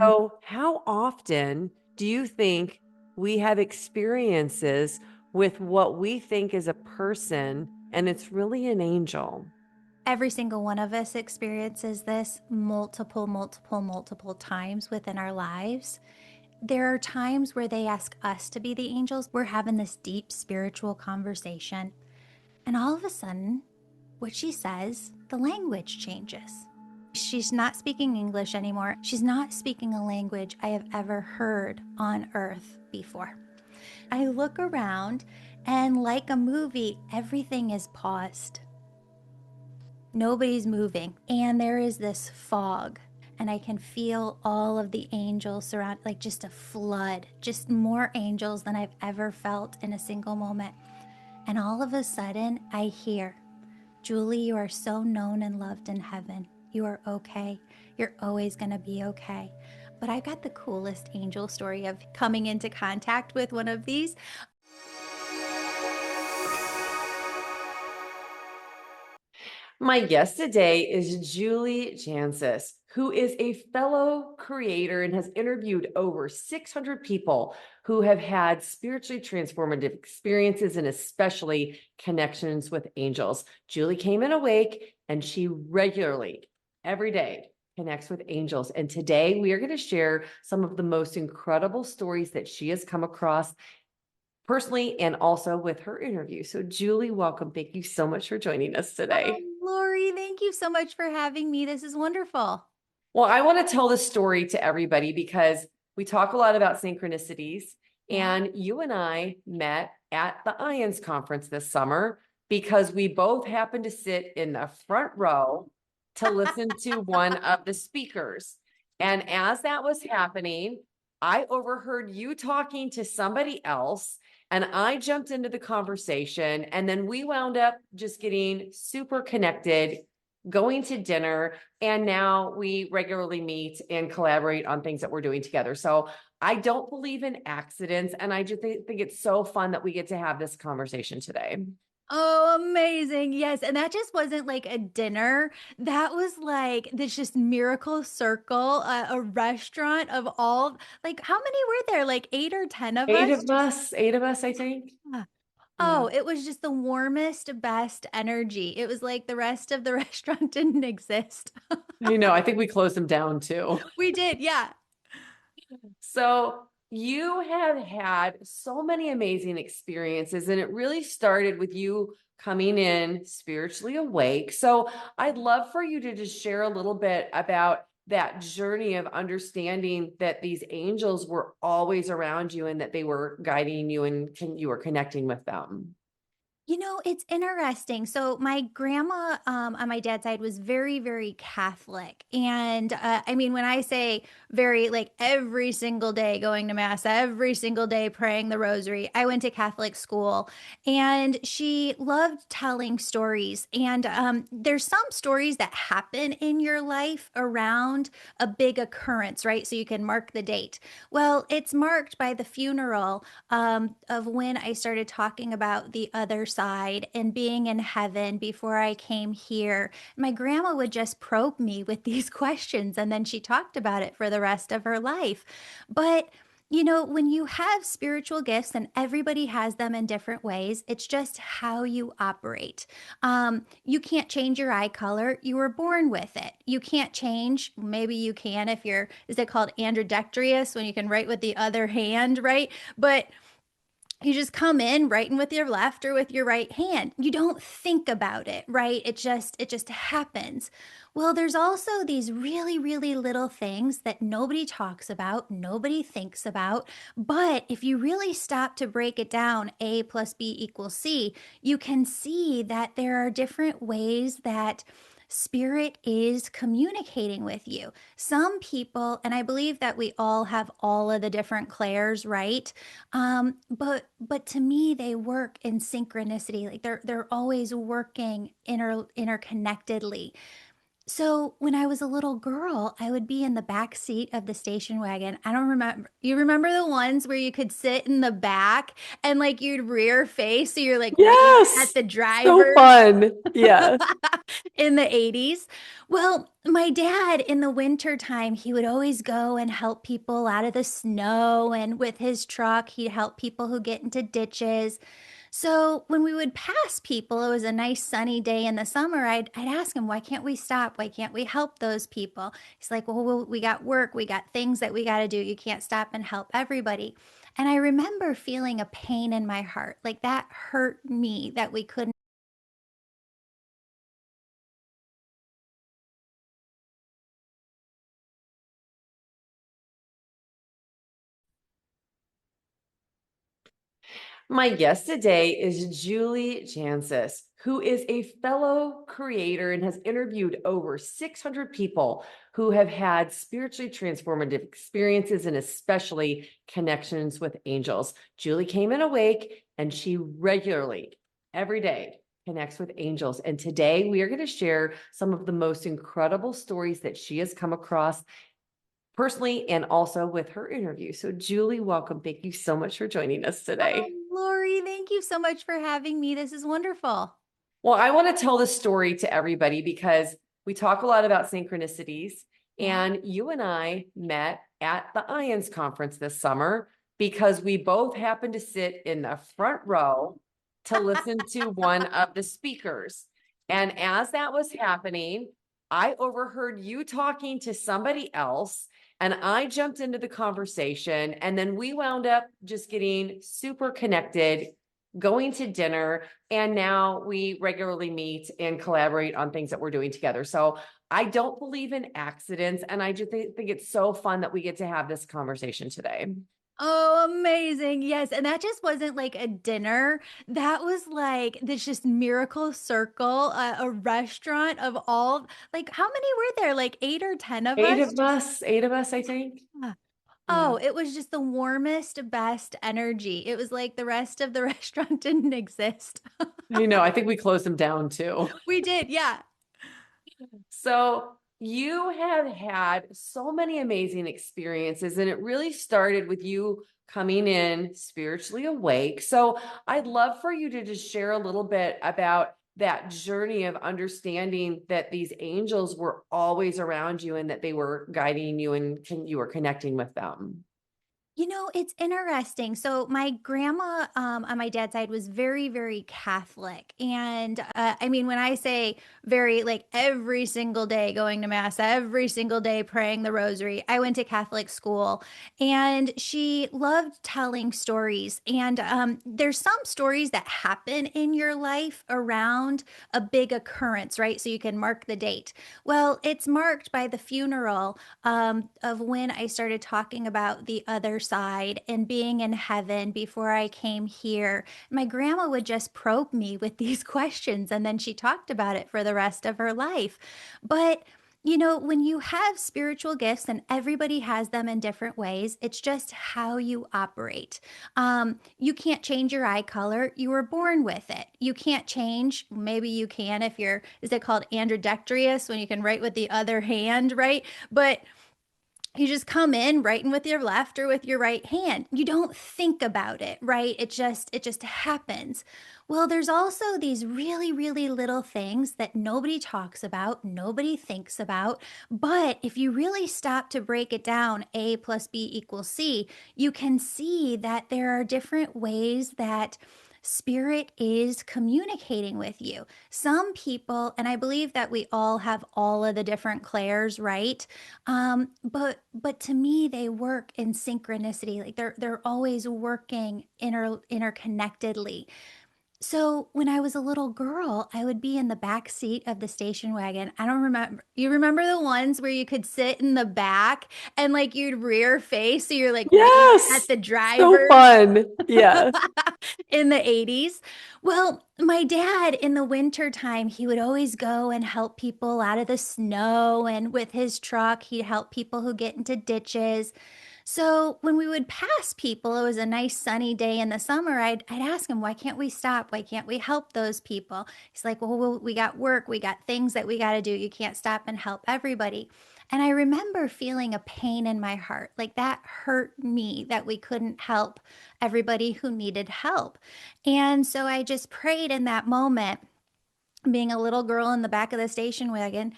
So, how often do you think we have experiences with what we think is a person and it's really an angel? Every single one of us experiences this multiple times within our lives. There are times where they ask us to be the angels. We're having this deep spiritual conversation. And all of a sudden, what she says, the language changes. She's not speaking English anymore. She's not speaking a language I have ever heard on earth before. I look around, and like a movie, everything is paused. Nobody's moving, and there is this fog, and I can feel all of the angels surround, like just a flood, just more angels than I've ever felt in a single moment. And all of a sudden I hear, Julie, you are so known and loved in heaven. You are okay. You're always going to be okay. But I got the coolest angel story of coming into contact with one of these. My guest today is Julie Jancis, who is a fellow creator and has interviewed over 600 people who have had spiritually transformative experiences and especially connections with angels. Julie came in awake and she regularly, every day, connects with angels. And today we are going to share some of the most incredible stories that she has come across personally and also with her interview. So, Julie, welcome. Thank you so much for joining us Oh, today. Lori, thank you so much for having me. This is wonderful. Well, I want to tell this story to everybody because we talk a lot about synchronicities, Yeah. and you and I met at the IONS conference this summer because we both happened to sit in the front row to listen to one of the speakers. And as that was happening, I overheard you talking to somebody else, and I jumped into the conversation, and then we wound up just getting super connected, going to dinner, and now we regularly meet and collaborate on things that we're doing together. So I don't believe in accidents, and I just think it's so fun that we get to have this conversation today. Oh, amazing. Yes. And that just wasn't like a dinner. That was like this just miracle circle, a restaurant of all, like, how many were there? Like eight or 10 of Eight us? of us, eight of us, I think. Yeah. Yeah. Oh, it was just the warmest, best energy. It was like the rest of the restaurant didn't exist. I know. I think we closed them down too. We did. Yeah. So you have had so many amazing experiences, and it really started with you coming in spiritually awake. So I'd love for you to just share a little bit about that journey of understanding that these angels were always around you and that they were guiding you and you were connecting with them. You know, it's interesting. So my grandma on my dad's side was very, very Catholic. And I mean, when I say very, like every single day going to mass, every single day praying the rosary, I went to Catholic school and she loved telling stories. And there's some stories that happen in your life around a big occurrence, right? So you can mark the date. Well, it's marked by the funeral of when I started talking about the other side and being in heaven before I came here. My grandma would just probe me with these questions, and then she talked about it for the rest of her life. But you know, when you have spiritual gifts and everybody has them in different ways, it's just how you operate. You can't change your eye color. You were born with it. You can't change. Maybe you can if you're, is it called ambidextrous when you can write with the other hand, right? But you just come in writing with your left or with your right hand. You don't think about it, right? It just happens. Well, there's also these really, really little things that nobody talks about, nobody thinks about. But if you really stop to break it down, A plus B equals C, you can see that there are different ways that spirit is communicating with you. Some people, and I believe that we all have all of the different clairs, right? But to me, they work in synchronicity. Like they're always working interconnectedly. So when I was a little girl, I would be in the back seat of the station wagon. I don't remember. You remember the ones where you could sit in the back and like you'd rear face, so you're like looking at Yes. the So driver fun. Yes. in the 80s. Well, my dad in the winter time, he would always go and help people out of the snow, and with his truck, he'd help people who get into ditches. So when we would pass people, it was a nice sunny day in the summer. I'd ask him, why can't we stop? Why can't we help those people? He's like, well, we got work, we got things that we got to do. You can't stop and help everybody. And I remember feeling a pain in my heart, like that hurt me that we couldn't. My guest today is Julie Jancis, who is a fellow creator and has interviewed over 600 people who have had spiritually transformative experiences and especially connections with angels. Julie came in awake and she regularly, every day, connects with angels. And today we are going to share some of the most incredible stories that she has come across personally and also with her interview. So, Julie, welcome. Thank you so much for joining us Oh, today. Lori, thank you so much for having me. This is wonderful. Well, I want to tell this story to everybody because we talk a lot about synchronicities, Yeah. and you and I met at the Ions conference this summer because we both happened to sit in the front row to listen to one of the speakers. And as that was happening, I overheard you talking to somebody else, and I jumped into the conversation, and then we wound up just getting super connected, going to dinner, and now we regularly meet and collaborate on things that we're doing together. So I don't believe in accidents, and I just think it's so fun that we get to have this conversation today. Oh, amazing. Yes. And that just wasn't like a dinner. That was like this just miracle circle, a restaurant of all, like, how many were there? Like eight or 10 of us? Just, Eight of us, I think. yeah. Yeah. Oh, it was just the warmest, best energy. It was like the rest of the restaurant didn't exist. I know. I think we closed them down too. We did. Yeah. So you have had so many amazing experiences, and it really started with you coming in spiritually awake. So I'd love for you to just share a little bit about that journey of understanding that these angels were always around you and that they were guiding you and you were connecting with them. You know, it's interesting. So my grandma on my dad's side was very, very Catholic. And I mean, when I say very, like every single day going to mass, every single day praying the rosary, I went to Catholic school and she loved telling stories. And there's some stories that happen in your life around a big occurrence, right? So you can mark the date. Well, it's marked by the funeral of when I started talking about the other side and being in heaven before I came here. My grandma would just probe me with these questions, and then she talked about it for the rest of her life. But you know, when you have spiritual gifts and everybody has them in different ways, it's just how you operate. You can't change your eye color. You were born with it. You can't change. Maybe you can if you're, is it called ambidextrous when you can write with the other hand, right? But you just come in writing with your left or with your right hand. You don't think about it, right? It just happens. Well, there's also these really, really little things that nobody talks about, nobody thinks about. But if you really stop to break it down, A plus B equals C, you can see that there are different ways that spirit is communicating with you. Some people, and I believe that we all have all of the different clairs, right? But to me, they work in synchronicity. Like they're always working interconnectedly. So when I was a little girl, I would be in the back seat of the station wagon. I don't remember. You remember the ones where you could sit in the back and like you'd rear face, so you're like looking at Yes. the So driver fun. Yeah. in the 80s. Well, My dad in the winter time, he would always go and help people out of the snow, and with his truck, he'd help people who get into ditches. So when we would pass people, it was a nice sunny day in the summer. I'd ask him, why can't we stop? Why can't we help those people? He's like, well, we got work, we got things that we got to do. You can't stop and help everybody. And I remember feeling a pain in my heart. Like that hurt me that we couldn't help everybody who needed help. And so I just prayed in that moment, being a little girl in the back of the station wagon,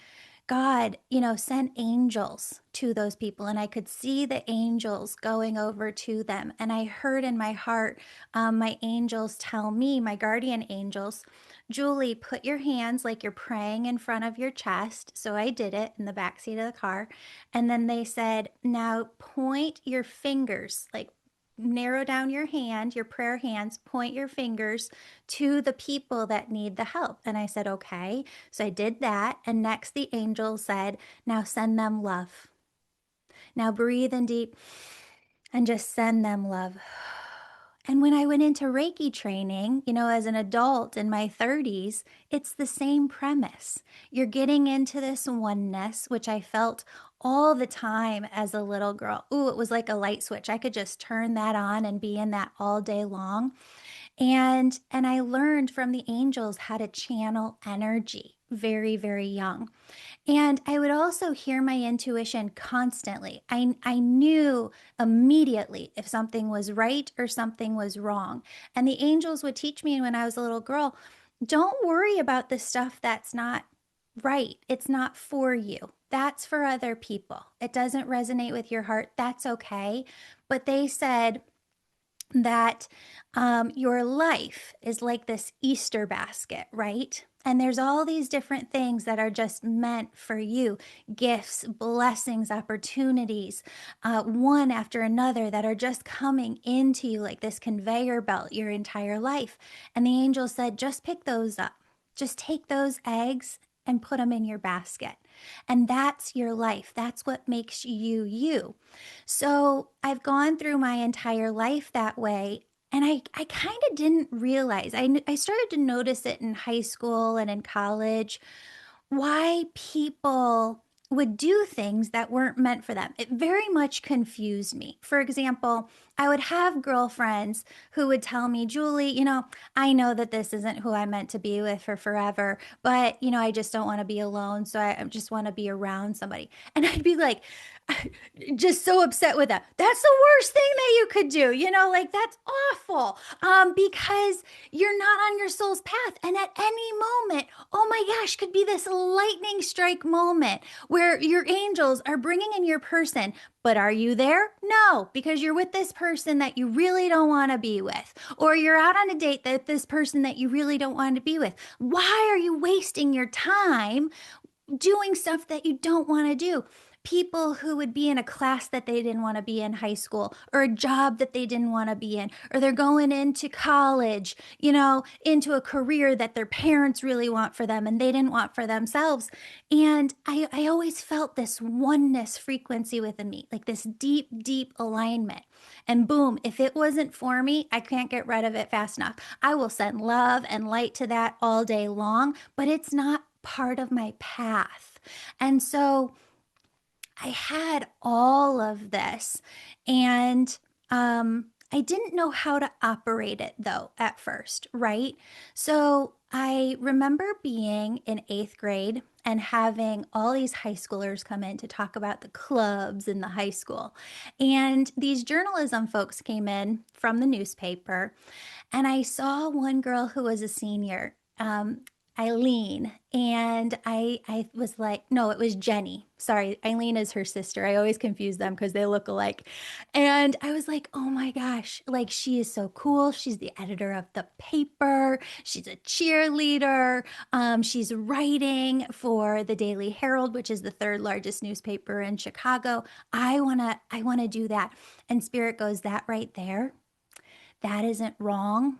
God, send angels to those people. And I could see the angels going over to them. And I heard in my heart, my angels tell me, my guardian angels, Julie, put your hands like you're praying in front of your chest. So I did it in the back seat of the car. And then they said, now point your fingers, like narrow down your hand, your prayer hands, point your fingers to the people that need the help. And I said, okay. So I did that. And next, the angel said, now send them love. Now breathe in deep and just send them love. And when I went into Reiki training, as an adult in my 30s, it's the same premise. You're getting into this oneness, which I felt all the time as a little girl. Ooh, it was like a light switch. I could just turn that on and be in that all day long. And I learned from the angels how to channel energy very, very young. And I would also hear my intuition constantly. I knew immediately if something was right or something was wrong. And the angels would teach me when I was a little girl, don't worry about the stuff that's not right. It's not for you. That's for other people. It doesn't resonate with your heart. That's okay. But they said, that your life is like this Easter basket, right? And there's all these different things that are just meant for you, gifts, blessings, opportunities, one after another that are just coming into you like this conveyor belt your entire life. And the angel said, just pick those up. Just take those eggs and put them in your basket. And that's your life. That's what makes you you. So I've gone through my entire life that way. And I kind of didn't realize, I started to notice it in high school and in college, why people would do things that weren't meant for them. It very much confused me. For example, I would have girlfriends who would tell me, Julie, I know that this isn't who I'm meant to be with for forever, but, I just don't want to be alone. So I just want to be around somebody. And I'd be like, just so upset with that. That's the worst thing that you could do. Like that's awful. Because you're not on your soul's path. And at any moment, oh my gosh, could be this lightning strike moment where your angels are bringing in your person. But are you there? No, because you're with this person that you really don't want to be with, or you're out on a date that this person that you really don't want to be with. Why are you wasting your time doing stuff that you don't want to do? People who would be in a class that they didn't want to be in high school, or a job that they didn't want to be in, or they're going into college, into a career that their parents really want for them and they didn't want for themselves. And I always felt this oneness frequency within me, like this deep, deep alignment. And boom, if it wasn't for me, I can't get rid of it fast enough. I will send love and light to that all day long, but it's not part of my path. And so I had all of this, and I didn't know how to operate it though at first, right? So I remember being in eighth grade and having all these high schoolers come in to talk about the clubs in the high school. And these journalism folks came in from the newspaper, and I saw one girl who was a senior. Eileen, and I was like, no, it was Jenny. Sorry, Eileen is her sister. I always confuse them because they look alike. And I was like, oh my gosh, like she is so cool. She's the editor of the paper. She's a cheerleader. She's writing for the Daily Herald, which is the third largest newspaper in Chicago. I wanna do that. And Spirit goes, that right there, that isn't wrong.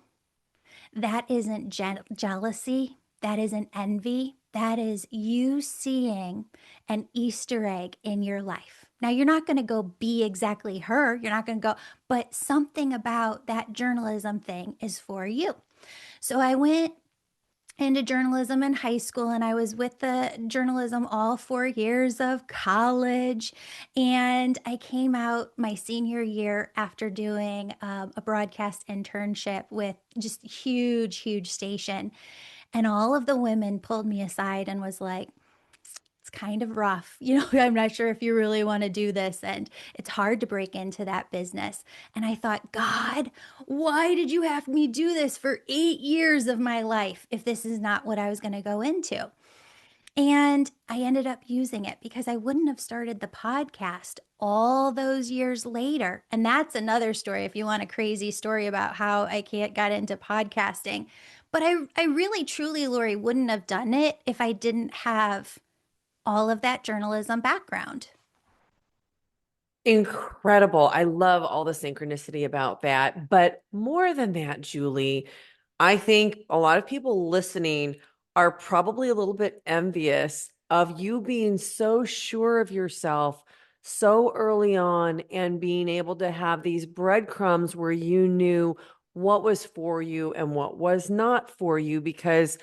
That isn't jealousy. That isn't envy. That is you seeing an Easter egg in your life. Now, you're not going to go be exactly her. You're not going to go, but something about that journalism thing is for you. So I went into journalism in high school, and I was with the journalism all 4 years of college. And I came out my senior year after doing a broadcast internship with just huge, huge station. And all of the women pulled me aside and was like, it's kind of rough. I'm not sure if you really want to do this. And it's hard to break into that business. And I thought, God, why did you have me do this for 8 years of my life if this is not what I was going to go into? And I ended up using it because I wouldn't have started the podcast all those years later. And that's another story if you want a crazy story about how I can't got into podcasting. But I really truly, Laurie, wouldn't have done it if I didn't have all of that journalism background. Incredible. I love all the synchronicity about that. But more than that, Julie, I think a lot of people listening are probably a little bit envious of you being so sure of yourself so early on and being able to have these breadcrumbs where you knew what was for you and what was not for you. Because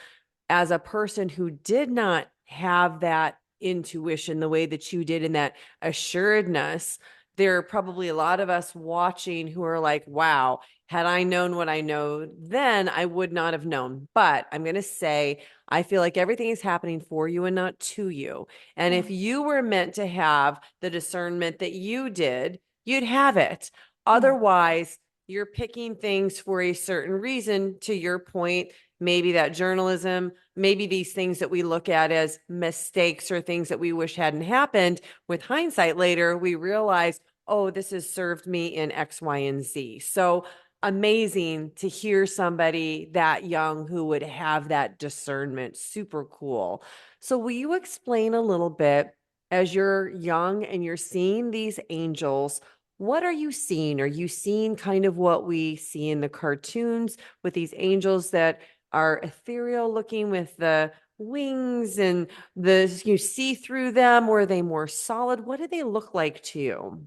as a person who did not have that intuition the way that you did and that assuredness, there are probably a lot of us watching who are like, wow, had I known what I know then, I would not have known. But I'm going to say, I feel like everything is happening for you and not to you. And if Oh, you were meant to have the discernment that you did, you'd have it. yeah. Otherwise, you're picking things for a certain reason. To your point, maybe that journalism, maybe these things that we look at as mistakes or things that we wish hadn't happened. With hindsight later, we realize, oh, this has served me in X, Y, and Z. So amazing to hear somebody that young who would have that discernment. Super cool. So, will you explain a little bit as you're young and you're seeing these angels? What are you seeing? Are you seeing kind of what we see in the cartoons with these angels that are ethereal looking with the wings and you see through them, or are they more solid? What do they look like to you?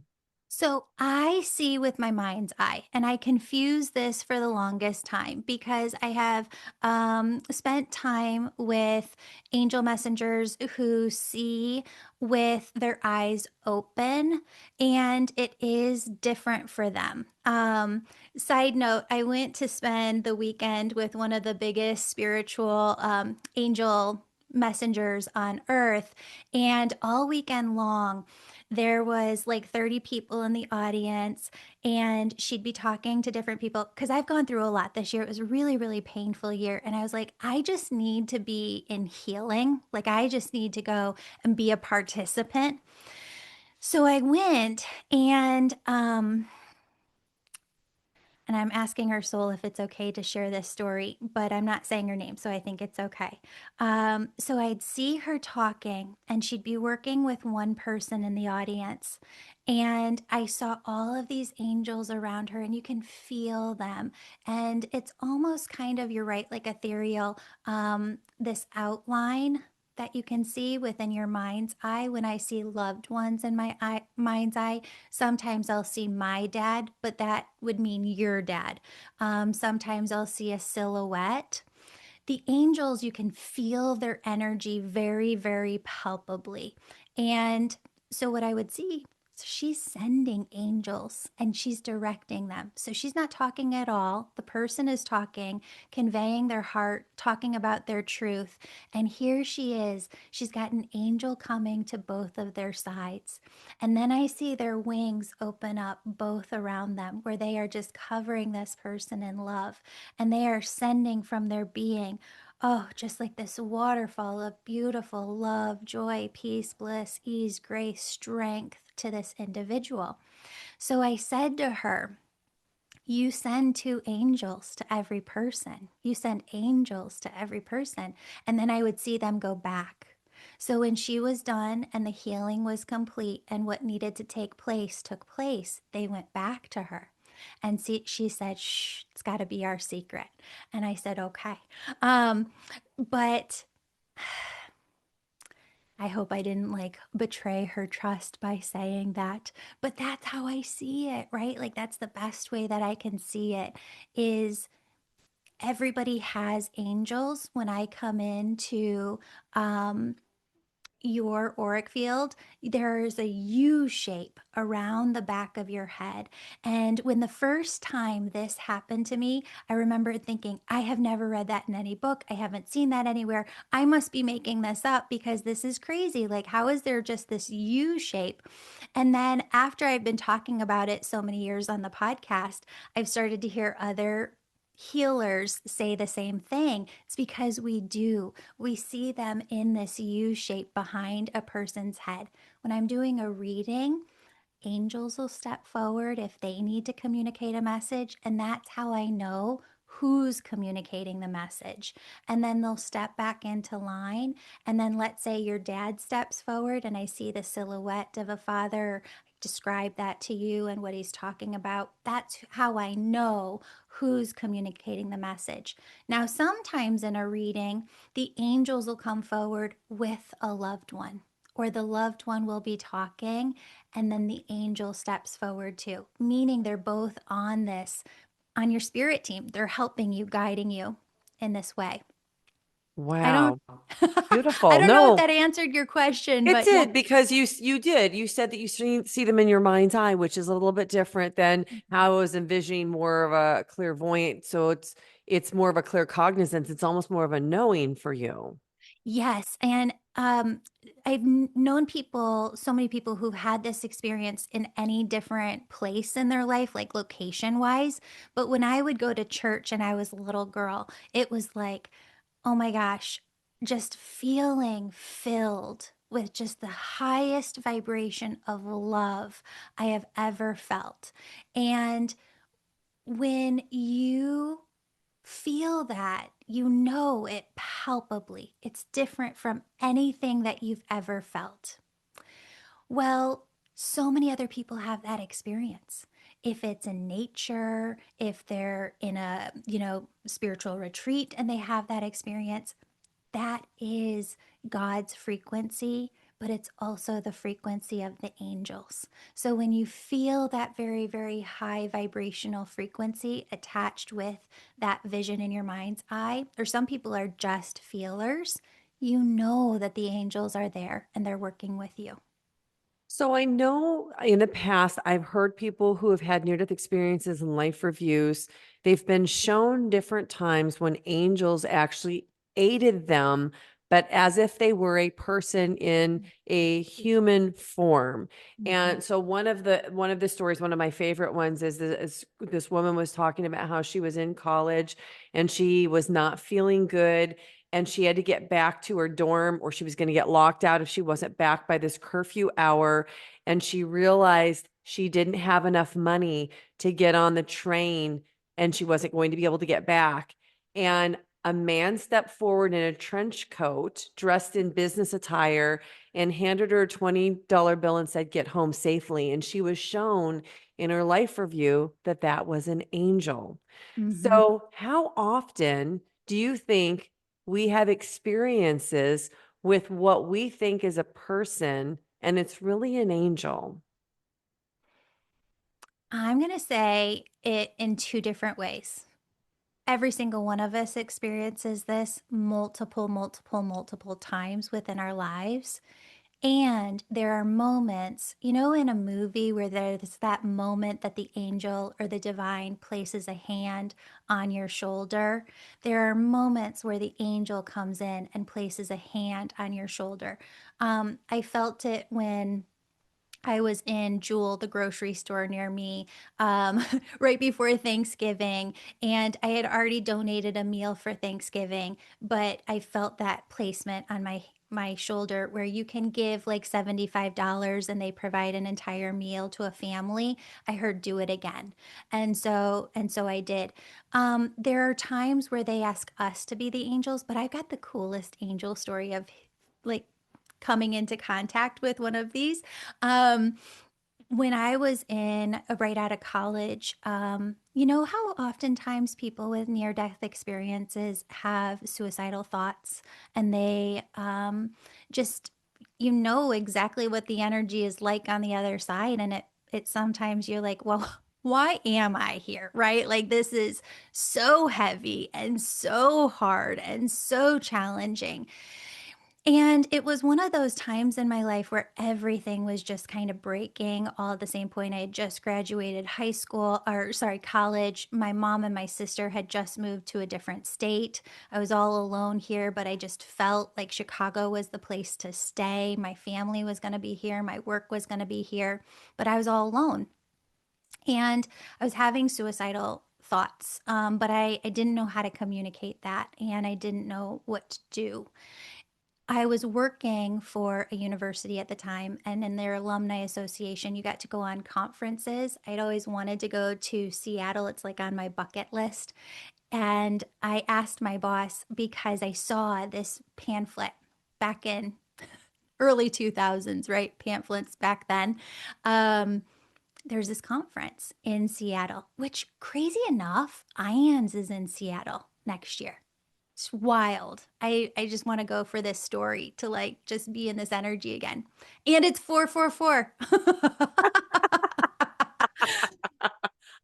So I see with my mind's eye, and I confuse this for the longest time because I have spent time with angel messengers who see with their eyes open, and it is different for them. Side note, I went to spend the weekend with one of the biggest spiritual angel messengers on earth, and all weekend long, there was like 30 people in the audience, and she'd be talking to different people because I've gone through a lot this year. It was a really, really painful year. And I was like, I just need to be in healing. Like, I just need to go and be a participant. So I went, and I'm asking her soul if it's okay to share this story, but I'm not saying her name, so I think it's okay. So I'd see her talking, and she'd be working with one person in the audience. And I saw all of these angels around her, and you can feel them. And it's almost kind of, you're right, like ethereal, this outline that you can see within your mind's eye. When I see loved ones in my mind's eye, sometimes I'll see my dad, but that would mean your dad. Sometimes I'll see a silhouette. The angels, you can feel their energy very, very palpably. And so, what I would see, so she's sending angels and she's directing them. So she's not talking at all. The person is talking, conveying their heart, talking about their truth. And here she is. She's got an angel coming to both of their sides. And then I see their wings open up both around them, where they are just covering this person in love. And they are sending from their being, oh, just like this waterfall of beautiful love, joy, peace, bliss, ease, grace, strength to this individual. So I said to her, you send two angels to every person. You send angels to every person. And then I would see them go back. So when she was done and the healing was complete and what needed to take place took place, they went back to her. And she said, shh, it's got to be our secret. And I said, okay. But I hope I didn't like betray her trust by saying that. But that's how I see it, right? Like, that's the best way that I can see it is everybody has angels. When I come into um, your auric field, there's a U shape around the back of your head. And when the first time this happened to me, I remember thinking, I have never read that in any book. I haven't seen that anywhere. I must be making this up because this is crazy. Like, how is there just this U shape? And then after I've been talking about it so many years on the podcast, I've started to hear other healers say the same thing. It's because we do. We see them in this U shape behind a person's head. When I'm doing a reading, angels will step forward if they need to communicate a message. And that's how I know who's communicating the message. And then they'll step back into line. And then let's say your dad steps forward and I see the silhouette of a father. Describe that to you and what he's talking about. That's how I know who's communicating the message. Now, sometimes in a reading, the angels will come forward with a loved one, or the loved one will be talking and then the angel steps forward too, meaning they're both on this, on your spirit team. They're helping you, guiding you in this way. I don't Wow. I Beautiful. don't know if No, that answered your question, it but yeah. did because you did. You said that you see them in your mind's eye, which is a little bit different than how I was envisioning more of a clairvoyant. So it's more of a clear cognizance. It's almost more of a knowing for you. Yes, and I've known people, so many people who've had this experience in any different place in their life, like location wise. But when I would go to church and I was a little girl, it was like, oh my gosh, just feeling filled with just the highest vibration of love I have ever felt. And when you feel that, you know it palpably. It's different from anything that you've ever felt. Well, so many other people have that experience. If it's in nature, if they're in a, spiritual retreat and they have that experience, that is God's frequency, but it's also the frequency of the angels. So when you feel that very, very high vibrational frequency attached with that vision in your mind's eye, or some people are just feelers, you know that the angels are there and they're working with you. So I know in the past, I've heard people who have had near death experiences and life reviews. They've been shown different times when angels actually aided them, but as if they were a person in a human form. And so one of the stories, one of my favorite ones is this woman was talking about how she was in college and she was not feeling good and she had to get back to her dorm or she was going to get locked out if she wasn't back by this curfew hour. And she realized she didn't have enough money to get on the train and she wasn't going to be able to get back. And a man stepped forward in a trench coat, dressed in business attire, and handed her a $20 bill and said, "Get home safely." And she was shown in her life review that that was an angel. Mm-hmm. So, how often do you think we have experiences with what we think is a person and it's really an angel? I'm going to say it in two different ways. Every single one of us experiences this multiple, multiple, multiple times within our lives. And there are moments, in a movie where there's that moment that the angel or the divine places a hand on your shoulder. There are moments where the angel comes in and places a hand on your shoulder. I felt it when I was in Jewel, the grocery store near me, right before Thanksgiving, and I had already donated a meal for Thanksgiving, but I felt that placement on my shoulder where you can give like $75 and they provide an entire meal to a family. I heard do it again. And so I did. There are times where they ask us to be the angels, but I got the coolest angel story of like coming into contact with one of these. Um, when I was in right out of college, you know how oftentimes people with near death experiences have suicidal thoughts and they just, exactly what the energy is like on the other side. And it sometimes you're like, well, why am I here? Right? Like, this is so heavy and so hard and so challenging. And it was one of those times in my life where everything was just kind of breaking all at the same point. I had just graduated high school, or sorry, college. My mom and my sister had just moved to a different state. I was all alone here, but I just felt like Chicago was the place to stay. My family was going to be here, my work was going to be here, but I was all alone. And I was having suicidal thoughts, but I didn't know how to communicate that, and I didn't know what to do. I was working for a university at the time, and in their alumni association, you got to go on conferences. I'd always wanted to go to Seattle. It's like on my bucket list. And I asked my boss because I saw this pamphlet back in early 2000s, right? Pamphlets back then. Um, there's this conference in Seattle, which crazy enough, IANS is in Seattle next year. It's wild. I just want to go for this story to like just be in this energy again. And it's 444.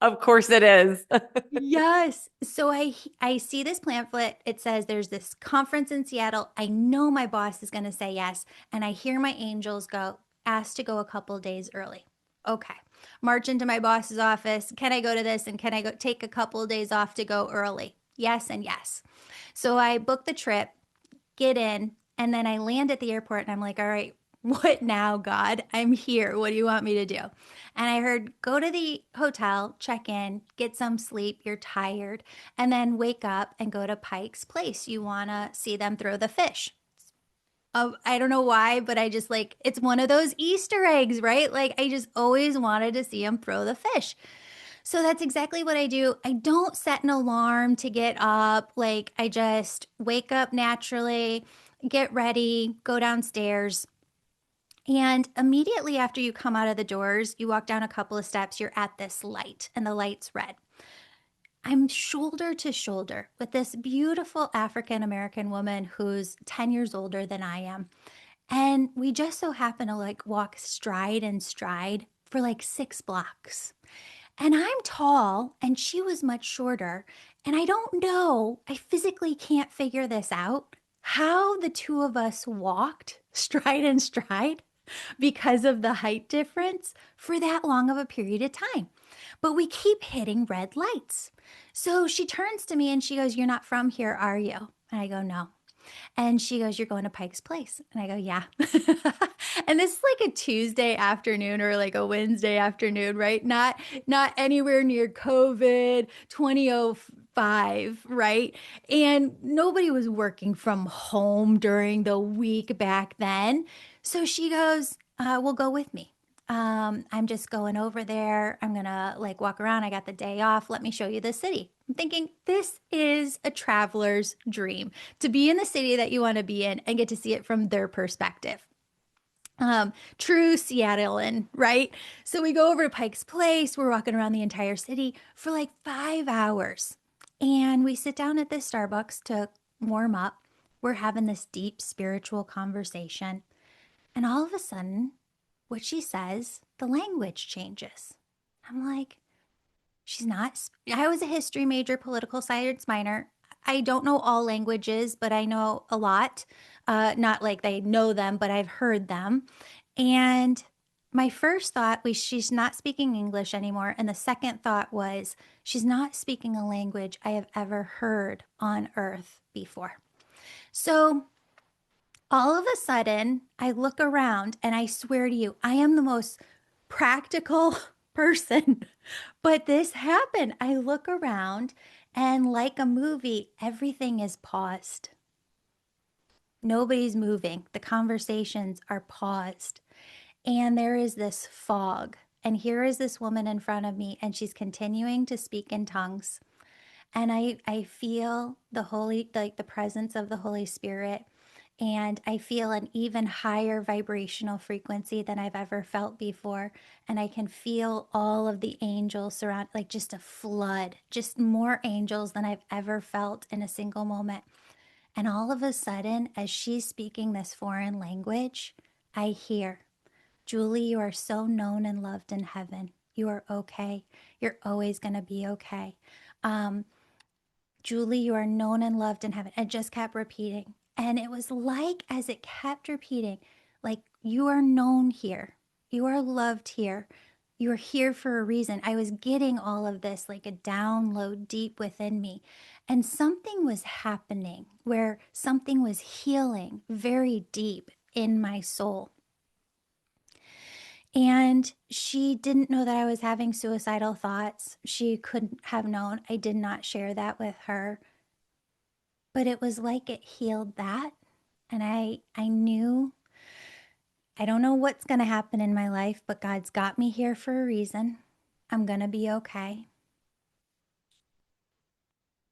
Of course it is. Yes. So I see this pamphlet. It says there's this conference in Seattle. I know my boss is going to say yes, and I hear my angels go asked to go a couple days early. Okay. March into my boss's office. Can I go to this, and can I go take a couple of days off to go early? Yes and yes. So I book the trip, get in, and then I land at the airport and I'm like, all right, what now, God? I'm here. What do you want me to do? And I heard, go to the hotel, check in, get some sleep. You're tired. And then wake up and go to Pike's Place. You want to see them throw the fish. I don't know why, but I just like, it's one of those Easter eggs, right? Like, I just always wanted to see them throw the fish. So that's exactly what I do. I don't set an alarm to get up. Like, I just wake up naturally, get ready, go downstairs. And immediately after you come out of the doors, you walk down a couple of steps, you're at this light, and the light's red. I'm shoulder to shoulder with this beautiful African American woman who's 10 years older than I am. And we just so happen to like walk stride and stride for like 6 blocks. And I'm tall and she was much shorter. And I don't know, I physically can't figure this out how the two of us walked stride and stride because of the height difference for that long of a period of time. But we keep hitting red lights. So she turns to me and she goes, "You're not from here, are you?" And I go, "No." And she goes, "You're going to Pike's Place." And I go, "Yeah." And this is like a Tuesday afternoon or like a Wednesday afternoon, right? Not anywhere near COVID 2005, right? And nobody was working from home during the week back then. So she goes, "Well, go with me. I'm just going over there. I'm gonna like walk around. I got the day off. Let me show you the city." I'm thinking this is a traveler's dream to be in the city that you want to be in and get to see it from their perspective. True Seattlean, right? So we go over to Pike's Place. We're walking around the entire city for like 5 hours. And we sit down at this Starbucks to warm up. We're having this deep spiritual conversation. And all of a sudden, what she says, the language changes. I'm like, she's not. I was a history major, political science minor. I don't know all languages, but I know a lot. Not like they know them, but I've heard them. And my first thought was she's not speaking English anymore. And the second thought was she's not speaking a language I have ever heard on earth before. So all of a sudden, I look around and I swear to you, I am the most practical person. But this happened. I look around and, like a movie, everything is paused. Nobody's moving. The conversations are paused. And there is this fog. And here is this woman in front of me, and she's continuing to speak in tongues. And I feel the holy, like the presence of the Holy Spirit, and I feel an even higher vibrational frequency than I've ever felt before. And I can feel all of the angels surround, like just a flood, just more angels than I've ever felt in a single moment. And all of a sudden, as she's speaking this foreign language, I hear, "Julie, you are so known and loved in heaven. You are okay. You're always going to be okay. Um, Julie, you are known and loved in heaven. It just kept repeating. And it was like, as it kept repeating, like, you are known here. You are loved here. You are here for a reason. I was getting all of this like a download deep within me. And something was happening where something was healing very deep in my soul. And she didn't know that I was having suicidal thoughts. She couldn't have known. I did not share that with her. But it was like it healed that. And I knew I don't know what's going to happen in my life, but God's got me here for a reason. I'm going to be okay.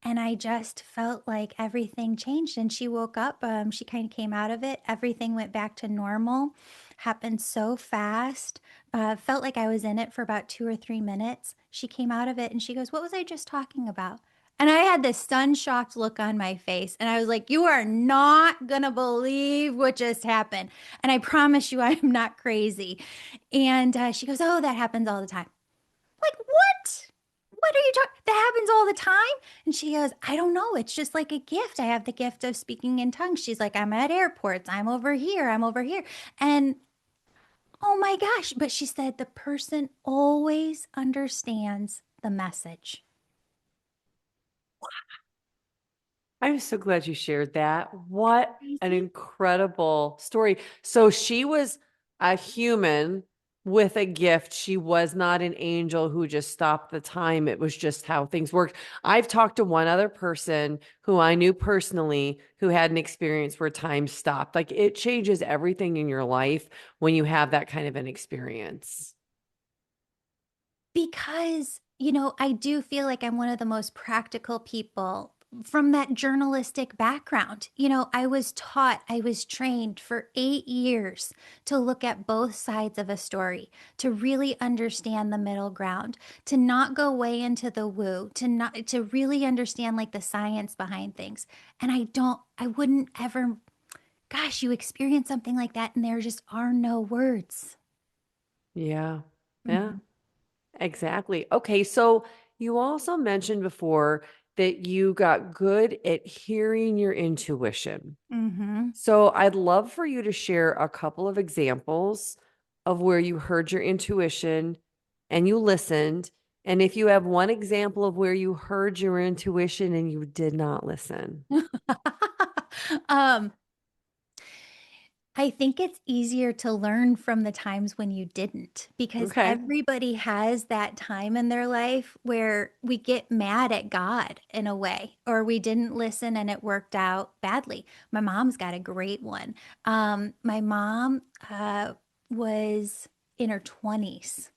And I just felt like everything changed. And she woke up. She kind of came out of it. Everything went back to normal. Happened so fast. Felt like I was in it for about 2 or 3 minutes. She came out of it and she goes, "What was I just talking about?" And I had this stun-shocked look on my face. And I was like, "You are not going to believe what just happened. And I promise you, I am not crazy." And she goes, "Oh, that happens all the time." Like, what? What are you talking? That happens all the time. And she goes, "I don't know. It's just like a gift. I have the gift of speaking in tongues." She's like, "I'm at airports. I'm over here. I'm over here." And oh my gosh. But she said the person always understands the message. I'm so glad you shared that. What an Crazy. incredible story. So she was a human with a gift. She was not an angel who just stopped the time. It was just how things worked. I've talked to one other person who I knew personally who had an experience where time stopped. Like it changes everything in your life when you have that kind of an experience. Because, I do feel like I'm one of the most practical people from that journalistic background. I was taught, I was trained for 8 years to look at both sides of a story, to really understand the middle ground, to not go way into the woo, to really understand like the science behind things. And I wouldn't ever, gosh, you experience something like that and there just are no words. Yeah. Yeah. Mhm. Exactly. Okay. So you also mentioned before that you got good at hearing your intuition. Mhm. So I'd love for you to share a couple of examples of where you heard your intuition and you listened. And if you have one example of where you heard your intuition and you did not listen. um, I think it's easier to learn from the times when you didn't, because Okay. everybody has that time in their life where we get mad at God in a way, or we didn't listen and it worked out badly. My mom's got a great one. My mom was in her 20s.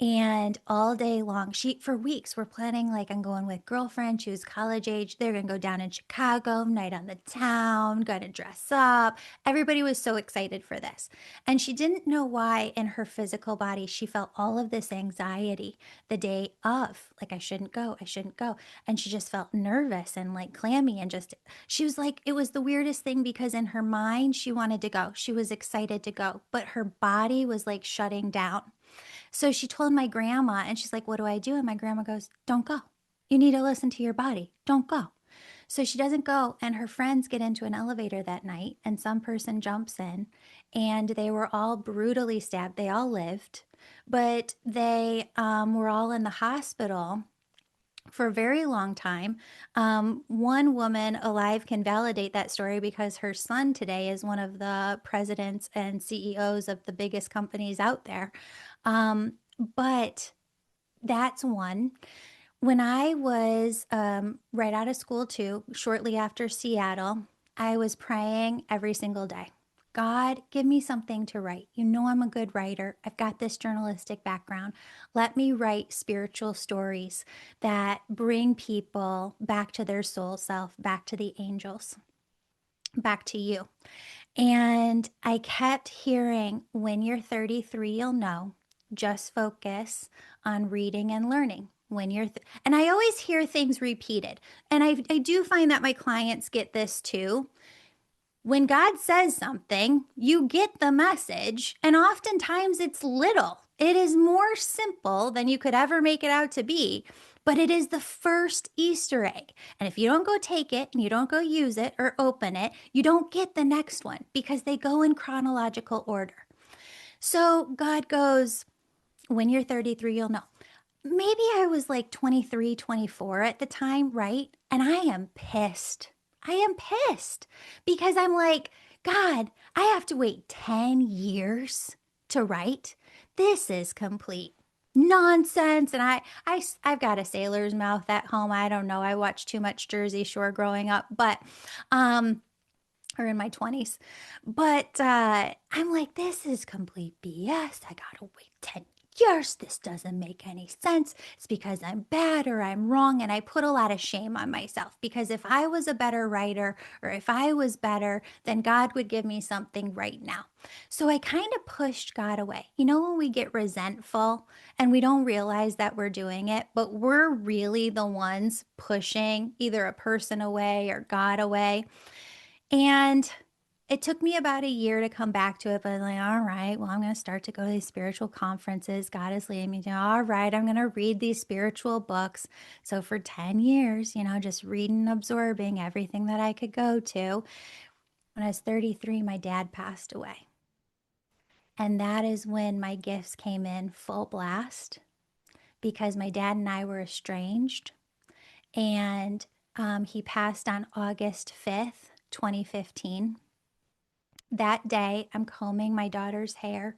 And all day long, for weeks, we're planning like I'm going with girlfriend. She was college age. They're going to go down in Chicago, night on the town, going to dress up. Everybody was so excited for this. And she didn't know why in her physical body she felt all of this anxiety the day of. Like, I shouldn't go, I shouldn't go. And she just felt nervous and like clammy and she was like, it was the weirdest thing because in her mind, she wanted to go. She was excited to go, but her body was like shutting down. So she told my grandma, and she's like, "What do I do?" And my grandma goes, "Don't go. You need to listen to your body. Don't go." So she doesn't go, and her friends get into an elevator that night, and some person jumps in, and they were all brutally stabbed. They all lived, but they were all in the hospital for a very long time. One woman alive can validate that story because her son today is one of the presidents and CEOs of the biggest companies out there. But that's one. When I was right out of school, too, shortly after Seattle, I was praying every single day. God, give me something to write. You know, I'm a good writer. I've got this journalistic background. Let me write spiritual stories that bring people back to their soul self, back to the angels, back to you. And I kept hearing, when you're 33, you'll know. Just focus on reading and learning. And I always hear things repeated. And I do find that my clients get this too. When God says something, you get the message. And oftentimes it's little. It is more simple than you could ever make it out to be, but it is the first Easter egg. And if you don't go take it and you don't go use it or open it, you don't get the next one because they go in chronological order. So God goes, when you're 33, you'll know. Maybe I was like 23, 24 at the time, right? And I am pissed. I am pissed because I'm like, God, I have to wait 10 years to write. This is complete nonsense. And I've got a sailor's mouth at home. I don't know. I watched too much Jersey Shore growing up, but, or in my 20s. But I'm like, this is complete BS. I gotta wait 10 years. This doesn't make any sense. It's because I'm bad or I'm wrong. And I put a lot of shame on myself because if I was a better writer or if I was better, then God would give me something right now. So I kind of pushed God away. You know, when we get resentful and we don't realize that we're doing it, but we're really the ones pushing either a person away or God away. And it took me about a year to come back to it, but like, all right, well, I'm going to start to go to these spiritual conferences. God is leading me to, all right, I'm going to read these spiritual books. So for 10 years, you know, just reading and absorbing everything that I could go to. When I was 33, my dad passed away. And that is when my gifts came in full blast because my dad and I were estranged. And he passed on August 5th, 2015. That day, I'm combing my daughter's hair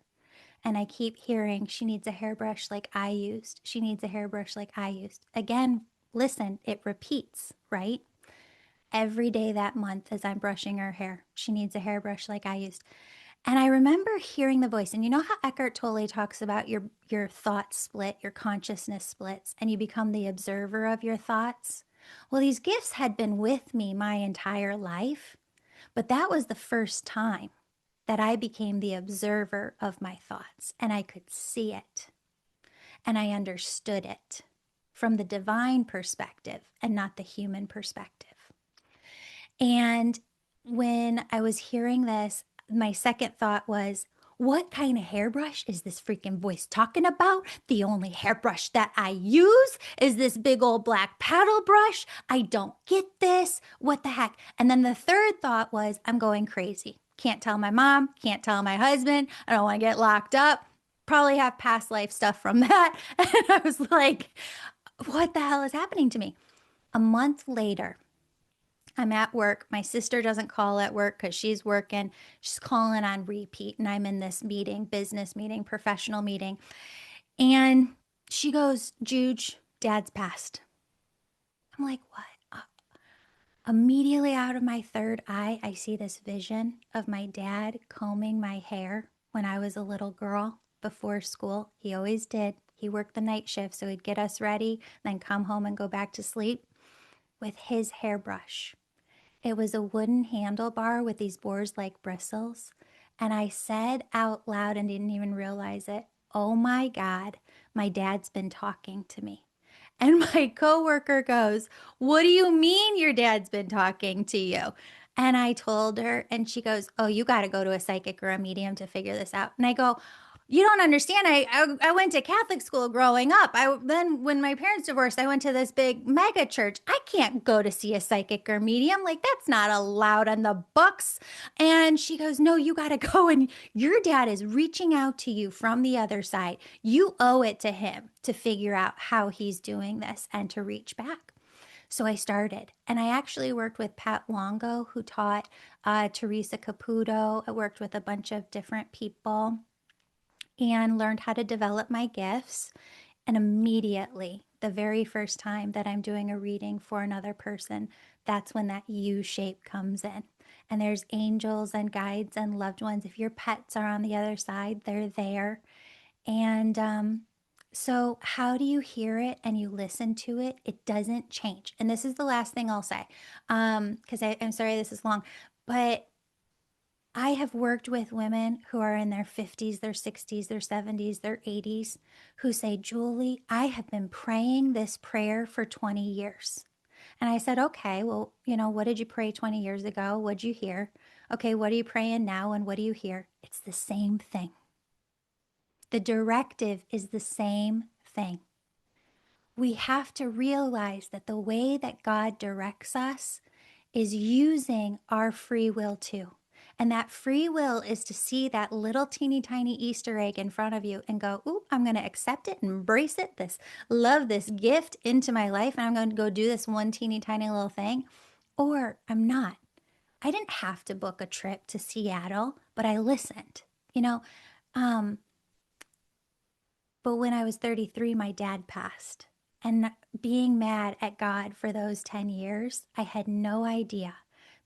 and I keep hearing she needs a hairbrush like I used. She needs a hairbrush like I used. Again, listen, it repeats, right? Every day that month as I'm brushing her hair, she needs a hairbrush like I used. And I remember hearing the voice. And you know how Eckhart Tolle talks about your thoughts split, your consciousness splits, and you become the observer of your thoughts? Well, these gifts had been with me my entire life, but that was the first time that I became the observer of my thoughts and I could see it and I understood it from the divine perspective and not the human perspective. And when I was hearing this, my second thought was, what kind of hairbrush is this freaking voice talking about? The only hairbrush that I use is this big old black paddle brush. I don't get this. What the heck? And then the third thought was, I'm going crazy. Can't tell my mom, can't tell my husband. I don't want to get locked up. Probably have past life stuff from that. And I was like, what the hell is happening to me? A month later, I'm at work. My sister doesn't call at work because she's working. She's calling on repeat. And I'm in this meeting, business meeting, professional meeting. And she goes, Juge, Dad's passed. I'm like, what? Immediately out of my third eye, I see this vision of my dad combing my hair when I was a little girl before school. He always did. He worked the night shift, so he'd get us ready, then come home and go back to sleep with his hairbrush. It was a wooden handlebar with these boars like bristles. And I said out loud and didn't even realize it, oh my God, my dad's been talking to me. And my coworker goes, what do you mean your dad's been talking to you? And I told her, and she goes, oh, you got to go to a psychic or a medium to figure this out. And I go, you don't understand. I went to Catholic school growing up. Then when my parents divorced, I went to this big mega church. I can't go to see a psychic or medium. Like that's not allowed on the books. And she goes, no, you got to go. And your dad is reaching out to you from the other side. You owe it to him to figure out how he's doing this and to reach back. So I started, and I actually worked with Pat Longo, who taught Teresa Caputo. I worked with a bunch of different people and learned how to develop my gifts. And immediately, the very first time that I'm doing a reading for another person, that's when that U shape comes in. And there's angels and guides and loved ones. If your pets are on the other side, they're there. And so, how do you hear it and you listen to it? It doesn't change. And this is the last thing I'll say, because I'm sorry this is long, but I have worked with women who are in their 50s, their 60s, their 70s, their 80s, who say, Julie, I have been praying this prayer for 20 years. And I said, okay, well, you know, what did you pray 20 years ago? What'd you hear? Okay, what are you praying now and what do you hear? It's the same thing. The directive is the same thing. We have to realize that the way that God directs us is using our free will too. And that free will is to see that little teeny tiny Easter egg in front of you and go, ooh, I'm going to accept it, embrace it, this love, this gift into my life. And I'm going to go do this one teeny tiny little thing. Or I'm not. I didn't have to book a trip to Seattle, but I listened, you know. Um, but when I was 33, my dad passed. And being mad at God for those 10 years, I had no idea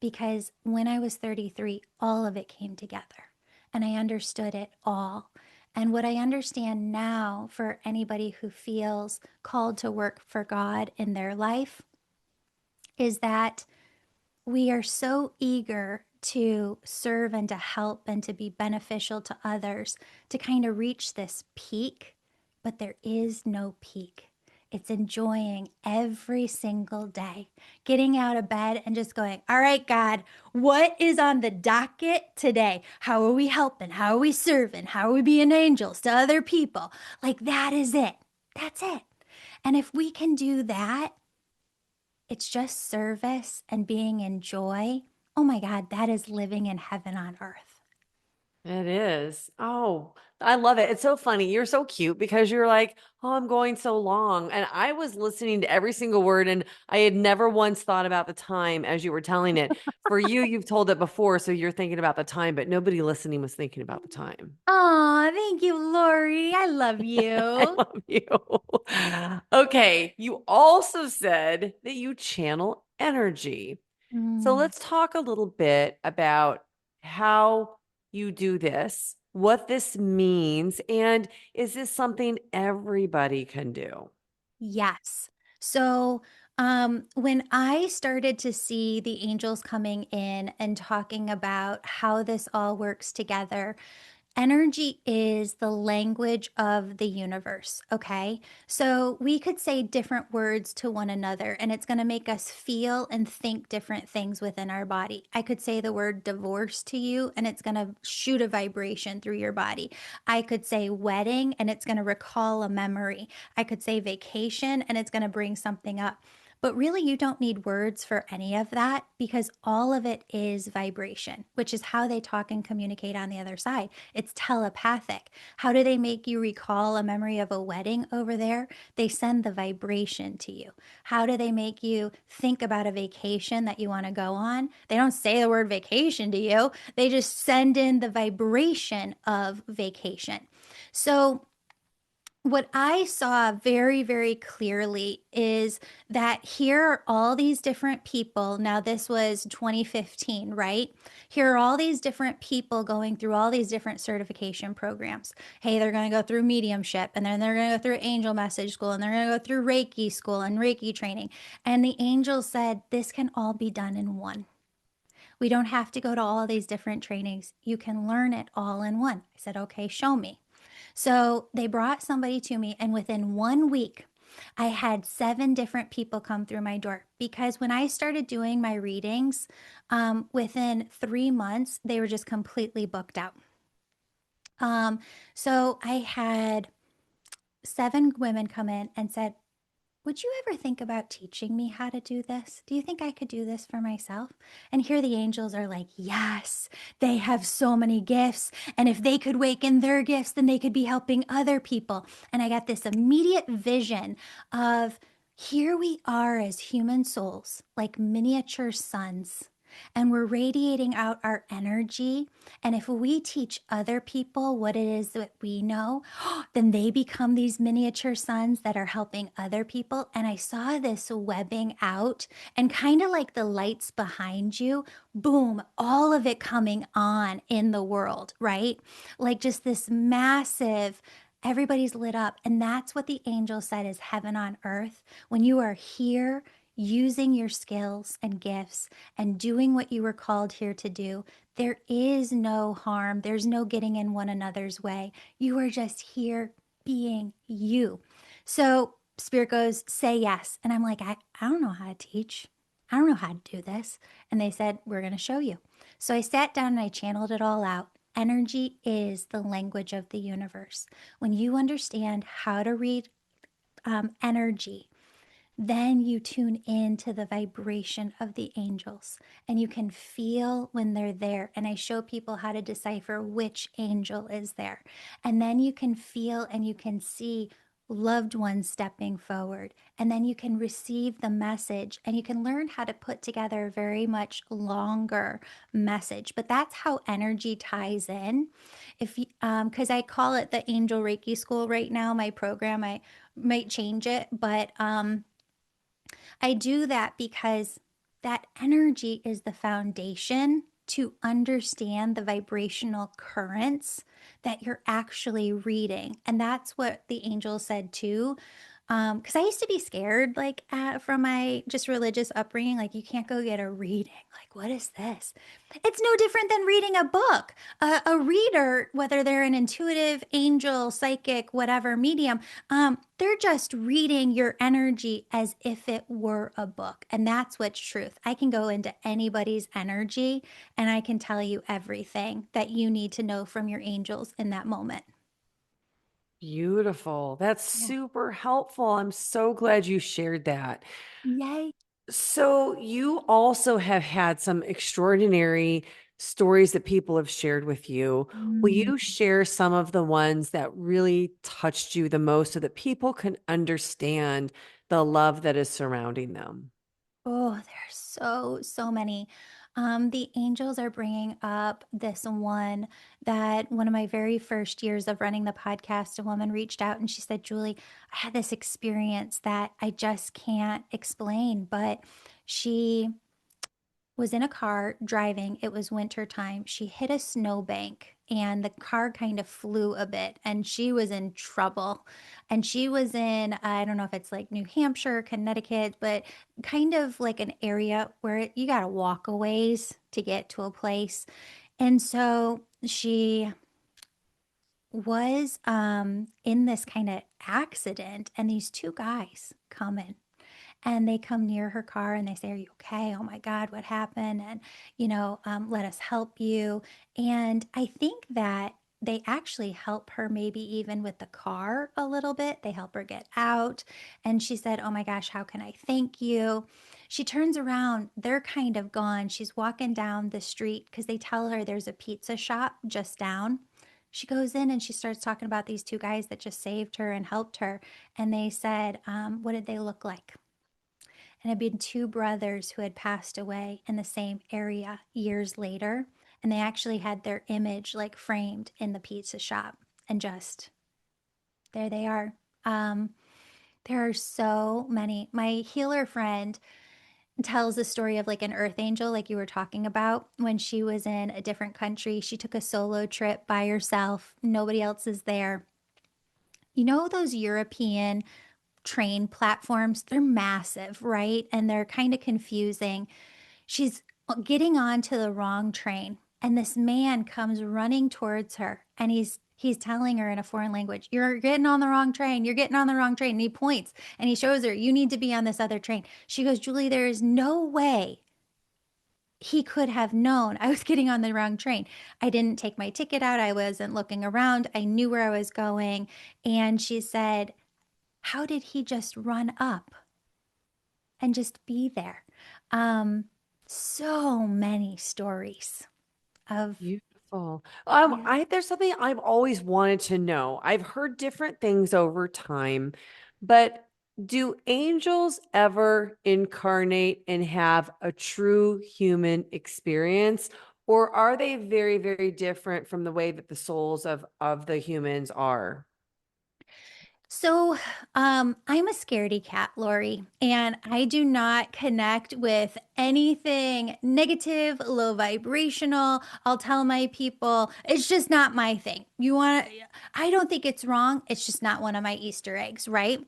because when I was 33, all of it came together and I understood it all. And what I understand now for anybody who feels called to work for God in their life is that we are so eager to serve and to help and to be beneficial to others to kind of reach this peak, but there is no peak. It's enjoying every single day, getting out of bed and just going, all right, God, what is on the docket today? How are we helping? How are we serving? How are we being angels to other people? Like that is it. That's it. And if we can do that, it's just service and being in joy. Oh my God, that is living in heaven on earth. It is. Oh, I love it. It's so funny. You're so cute because you're like, oh, I'm going so long. And I was listening to every single word and I had never once thought about the time as you were telling it. For you, you've told it before, so you're thinking about the time, but nobody listening was thinking about the time. Oh, thank you, Laurie. I love I you. love you. Okay. You also said that you channel energy. So Mm, let's talk a little bit about how you do this, what this means, and is this something everybody can do? yes. So, when I started to see the angels coming in and talking about how this all works together, energy is the language of the universe, okay? So we could say different words to one another, and it's going to make us feel and think different things within our body. I could say the word divorce to you, and it's going to shoot a vibration through your body. I could say wedding, and it's going to recall a memory. I could say vacation, and it's going to bring something up. But really, you don't need words for any of that because all of it is vibration, which is how they talk and communicate on the other side. It's telepathic. How do they make you recall a memory of a wedding over there? They send the vibration to you. How do they make you think about a vacation that you want to go on? They don't say the word vacation to you, they just send in the vibration of vacation. So, what I saw very, very clearly is that here are all these different people. Now, this was 2015, right? Here are all these different people going through all these different certification programs. Hey, they're going to go through mediumship, and then they're going to go through angel message school, and they're going to go through Reiki school and Reiki training. And the angel said, this can all be done in one. We don't have to go to all these different trainings. You can learn it all in one. I said, okay, show me. So they brought somebody to me, and within 1 week, I had 7 different people come through my door because when I started doing my readings, within 3 months, they were just completely booked out. Um, so I had 7 women come in and said, would you ever think about teaching me how to do this? Do you think I could do this for myself? And here the angels are like, yes, they have so many gifts. And if they could waken their gifts, then they could be helping other people. And I got this immediate vision of here we are as human souls, like miniature suns. And we're radiating out our energy. And if we teach other people what it is that we know, then they become these miniature suns that are helping other people. And I saw this webbing out and kind of like the lights behind you, boom, all of it coming on in the world, right? Like just this massive. Everybody's lit up. And that's what the angel said is heaven on earth. When you are here using your skills and gifts and doing what you were called here to do, there is no harm. There's no getting in one another's way. You are just here being you. So Spirit goes, say yes. And I'm like, I don't know how to teach. I don't know how to do this. And they said, we're going to show you. So I sat down and I channeled it all out. energy is the language of the universe. When you understand how to read energy, then you tune into the vibration of the angels and you can feel when they're there. And I show people how to decipher which angel is there. And then you can feel and you can see loved ones stepping forward. And then you can receive the message and you can learn how to put together a very much longer message. But that's how energy ties in. If you, because I call it the Angel Reiki School right now, my program, I might change it, but I do that because that energy is the foundation to understand the vibrational currents that you're actually reading. And that's what the angel said too. Because I used to be scared, like from my just religious upbringing, like you can't go get a reading. Like, what is this? It's no different than reading a book. A reader, whether they're an intuitive, angel, psychic, whatever medium, they're just reading your energy as if it were a book. And that's what's truth. I can go into anybody's energy and I can tell you everything that you need to know from your angels in that moment. Beautiful. That's Yeah. super helpful. I'm so glad you shared that. Yay. So, you also have had some extraordinary stories that people have shared with you. Will Mm. you share some of the ones that really touched you the most so that people can understand the love that is surrounding them? Oh, there's so many. The angels are bringing up this one of my very first years of running the podcast, a woman reached out and she said, Julie, I had this experience that I just can't explain, but she was in a car driving. It was winter time. She hit a snowbank and the car kind of flew a bit and she was in trouble. And she was in, I don't know if it's like New Hampshire, Connecticut, but kind of like an area where you got to walk a ways to get to a place. And so she was in this kind of accident and these two guys come in and they come near her car and they say, are you okay? Oh my God, what happened? And, let us help you. And I think that they actually help her maybe even with the car a little bit. They help her get out. And she said, oh my gosh, how can I thank you? She turns around, they're kind of gone. She's walking down the street because they tell her there's a pizza shop just down. She goes in and she starts talking about these two guys that just saved her and helped her. And they said, what did they look like? And had been two brothers who had passed away in the same area years later. And they actually had their image like framed in the pizza shop. And just there they are. Um, there are so many. My healer friend tells the story of like an earth angel, like you were talking about, when she was in a different country. She took a solo trip by herself, nobody else is there. You know, those European train platforms, they're massive, right? And they're kind of confusing. She's getting onto the wrong train, and this man comes running towards her, and he's telling her in a foreign language, "You're getting on the wrong train. You're getting on the wrong train." And he points and he shows her, "You need to be on this other train." She goes, "Julie, there is no way he could have known I was getting on the wrong train. I didn't take my ticket out. I wasn't looking around. I knew where I was going." And she said, "How did he just run up and just be there?" Um, so many stories of, Beautiful. yeah. There's something I've always wanted to know. I've heard different things over time, but do angels ever incarnate and have a true human experience, or are they very, very different from the way that the souls of the humans are? So, I'm a scaredy cat, Laurie, and I do not connect with anything negative, low vibrational. I'll tell my people it's just not my thing. I don't think it's wrong. It's just not one of my Easter eggs, right?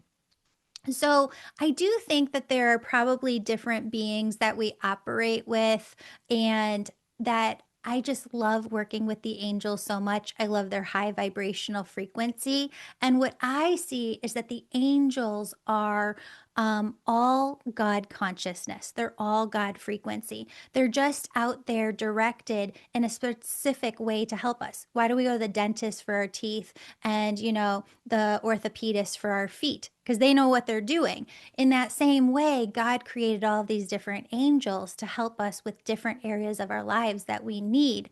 So, I do think that there are probably different beings that we operate with, and that I just love working with the angels so much. I love their high vibrational frequency. And what I see is that the angels are all God consciousness. They're all God frequency. They're just out there directed in a specific way to help us. Why do we go to the dentist for our teeth and, the orthopedist for our feet? Because they know what they're doing. In that same way, God created all of these different angels to help us with different areas of our lives that we need.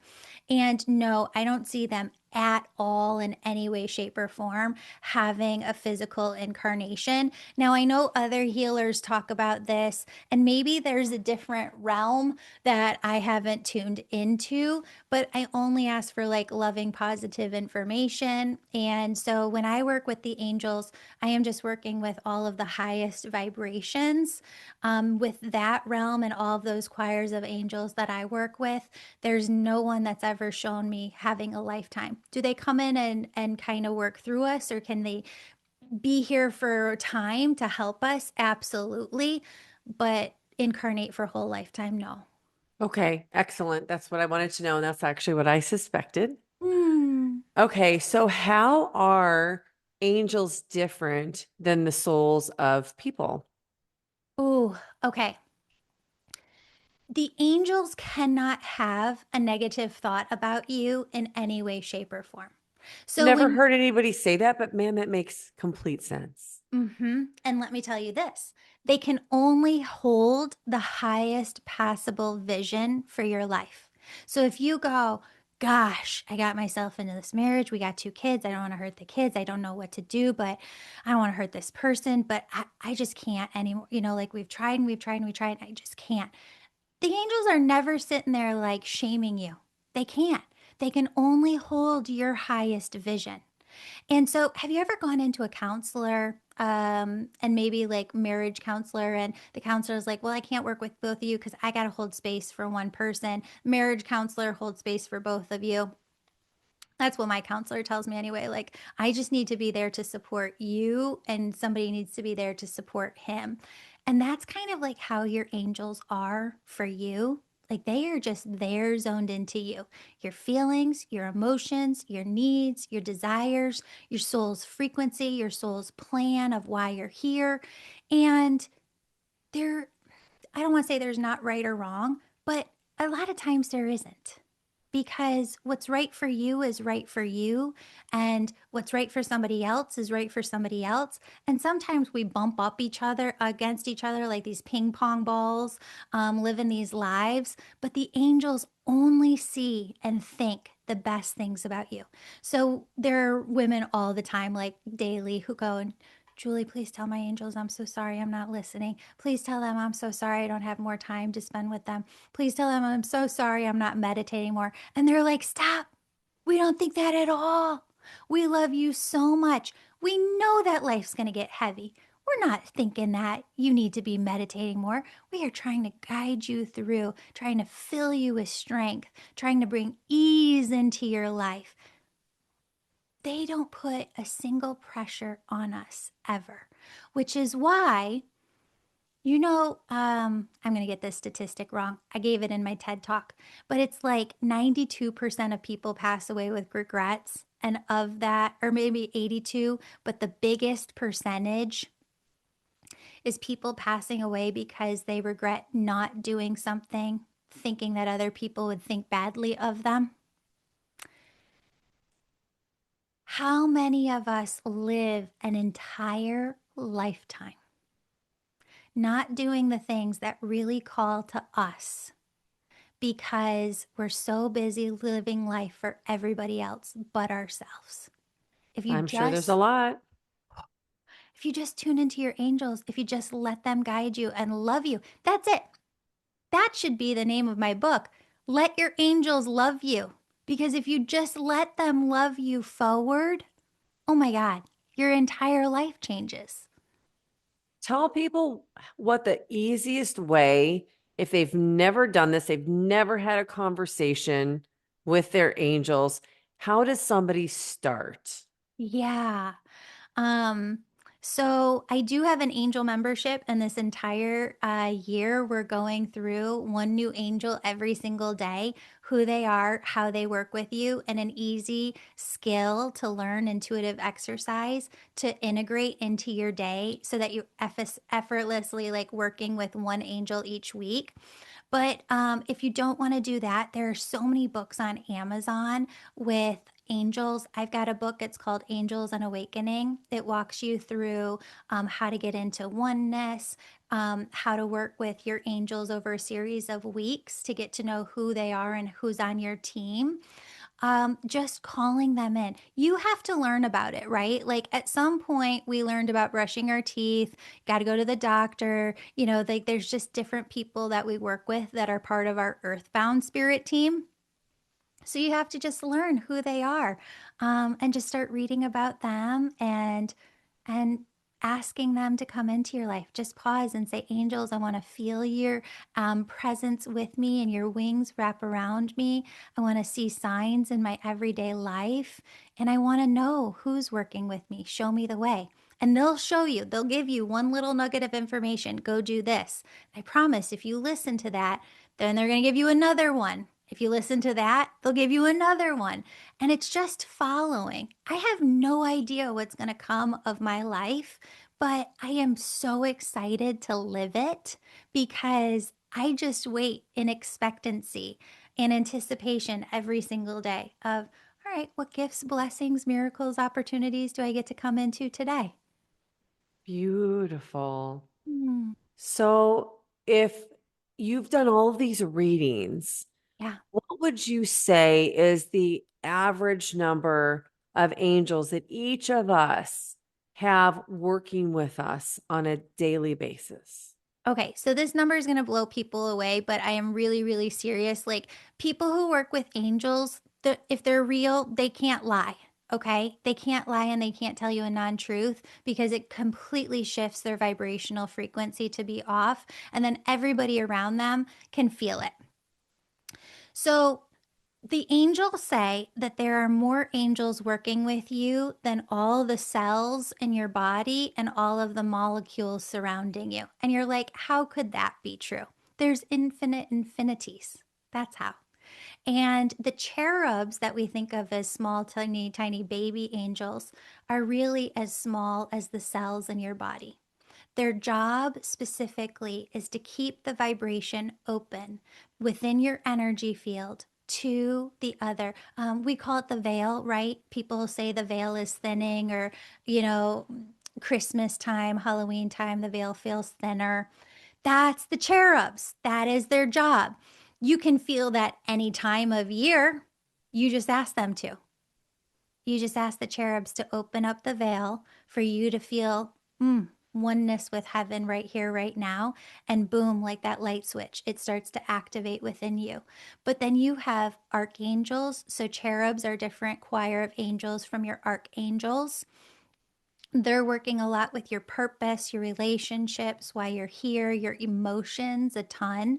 And no, I don't see them at all in any way, shape, or form having a physical incarnation. Now, I know other healers talk about this, and maybe there's a different realm that I haven't tuned into, but I only ask for like loving, positive information. And so when I work with the angels, I am just working with all of the highest vibrations. With that realm and all of those choirs of angels that I work with, there's no one that's ever shown me having a lifetime. Do they come in and kind of work through us, or can they be here for time to help us? Absolutely. But incarnate for a whole lifetime? No. Okay, excellent. That's what I wanted to know, and that's actually what I suspected. Hmm. Okay, so how are angels different than the souls of people? Oh, okay. The angels cannot have a negative thought about you in any way, shape, or form. So Never when heard anybody say that, but man, that makes complete sense. And let me tell you this, they can only hold the highest possible vision for your life. So if you go, gosh, I got myself into this marriage, we got two kids, I don't want to hurt the kids, I don't know what to do, but I don't want to hurt this person, but I just can't anymore. Like we've tried and we've tried and we tried, and I just can't. The angels are never sitting there like shaming you. They can't. They can only hold your highest vision. And so, have you ever gone into a counselor, and maybe like marriage counselor, and the counselor is like, well, I can't work with both of you because I got to hold space for one person. Marriage counselor holds space for both of you. That's what my counselor tells me anyway. Like, I just need to be there to support you, and somebody needs to be there to support him. And that's kind of like how your angels are for you. Like, they are just there, zoned into you, your feelings, your emotions, your needs, your desires, your soul's frequency, your soul's plan of why you're here. And there, I don't want to say there's not right or wrong, but a lot of times there isn't, because what's right for you is right for you, and what's right for somebody else is right for somebody else. And sometimes we bump up each other against each other like these ping pong balls, living these lives, but the angels only see and think the best things about you. So there are women all the time, like daily, who go and, Julie, please tell my angels I'm so sorry I'm not listening. Please tell them I'm so sorry I don't have more time to spend with them. Please tell them I'm so sorry I'm not meditating more. And they're like, stop. We don't think that at all. We love you so much. We know that life's going to get heavy. We're not thinking that you need to be meditating more. We are trying to guide you through, trying to fill you with strength, trying to bring ease into your life. They don't put a single pressure on us ever, which is why, I'm going to get this statistic wrong. I gave it in my TED talk, but it's like 92% of people pass away with regrets. And of that, or maybe 82, but the biggest percentage is people passing away because they regret not doing something, thinking that other people would think badly of them. How many of us live an entire lifetime not doing the things that really call to us because we're so busy living life for everybody else but ourselves? If you I'm sure there's a just lot. if you just tune into your angels, if you just let them guide you and love you, that's it. That should be the name of my book. Let your angels love you. Because if you just let them love you forward, oh my God, your entire life changes. Tell people what the easiest way, if they've never done this, they've never had a conversation with their angels, how does somebody start? Yeah. Um, So I do have an angel membership, and this entire year, we're going through one new angel every single day, who they are, how they work with you, and an easy skill to learn, intuitive exercise to integrate into your day so that you effortlessly like working with one angel each week. But if you don't want to do that, there are so many books on Amazon with angels. I've got a book, it's called Angels and Awakening. It walks you through how to get into oneness, how to work with your angels over a series of weeks to get to know who they are and who's on your team. Just calling them in. You have to learn about it, right? Like at some point, we learned about brushing our teeth, got to go to the doctor. Like there's just different people that we work with that are part of our earthbound spirit team. So you have to just learn who they are, and just start reading about them and asking them to come into your life. Just pause and say, "Angels, I want to feel your presence with me, and your wings wrap around me. I want to see signs in my everyday life, and I want to know who's working with me. Show me the way." And they'll show you, they'll give you one little nugget of information. Go do this. I promise if you listen to that, then they're going to give you another one. If you listen to that, they'll give you another one. And it's just following. I have no idea what's going to come of my life, but I am so excited to live it because I just wait in expectancy and anticipation every single day of, all right, what gifts, blessings, miracles, opportunities do I get to come into today? Beautiful. Hmm. So if you've done all of these readings, Yeah. what would you say is the average number of angels that each of us have working with us on a daily basis? Okay, so this number is going to blow people away, but I am really, really serious. Like people who work with angels, if they're real, they can't lie. Okay, they can't lie and they can't tell you a non truth because it completely shifts their vibrational frequency to be off. And then everybody around them can feel it. So the angels say that there are more angels working with you than all the cells in your body and all of the molecules surrounding you. And you're like, how could that be true? There's infinite infinities. That's how. And the cherubs that we think of as small, tiny, tiny baby angels are really as small as the cells in your body. Their job specifically is to keep the vibration open within your energy field to the other. We call it the veil, right? People say the veil is thinning, or, you know, Christmas time, Halloween time, the veil feels thinner. That's the cherubs. That is their job. You can feel that any time of year. You just ask them to. You just ask the cherubs to open up the veil for you to feel oneness with heaven right here, right now. And boom, like that light switch, it starts to activate within you. But then you have archangels. So cherubs are different choir of angels from your archangels. They're working a lot with your purpose, your relationships, why you're here, your emotions, a ton.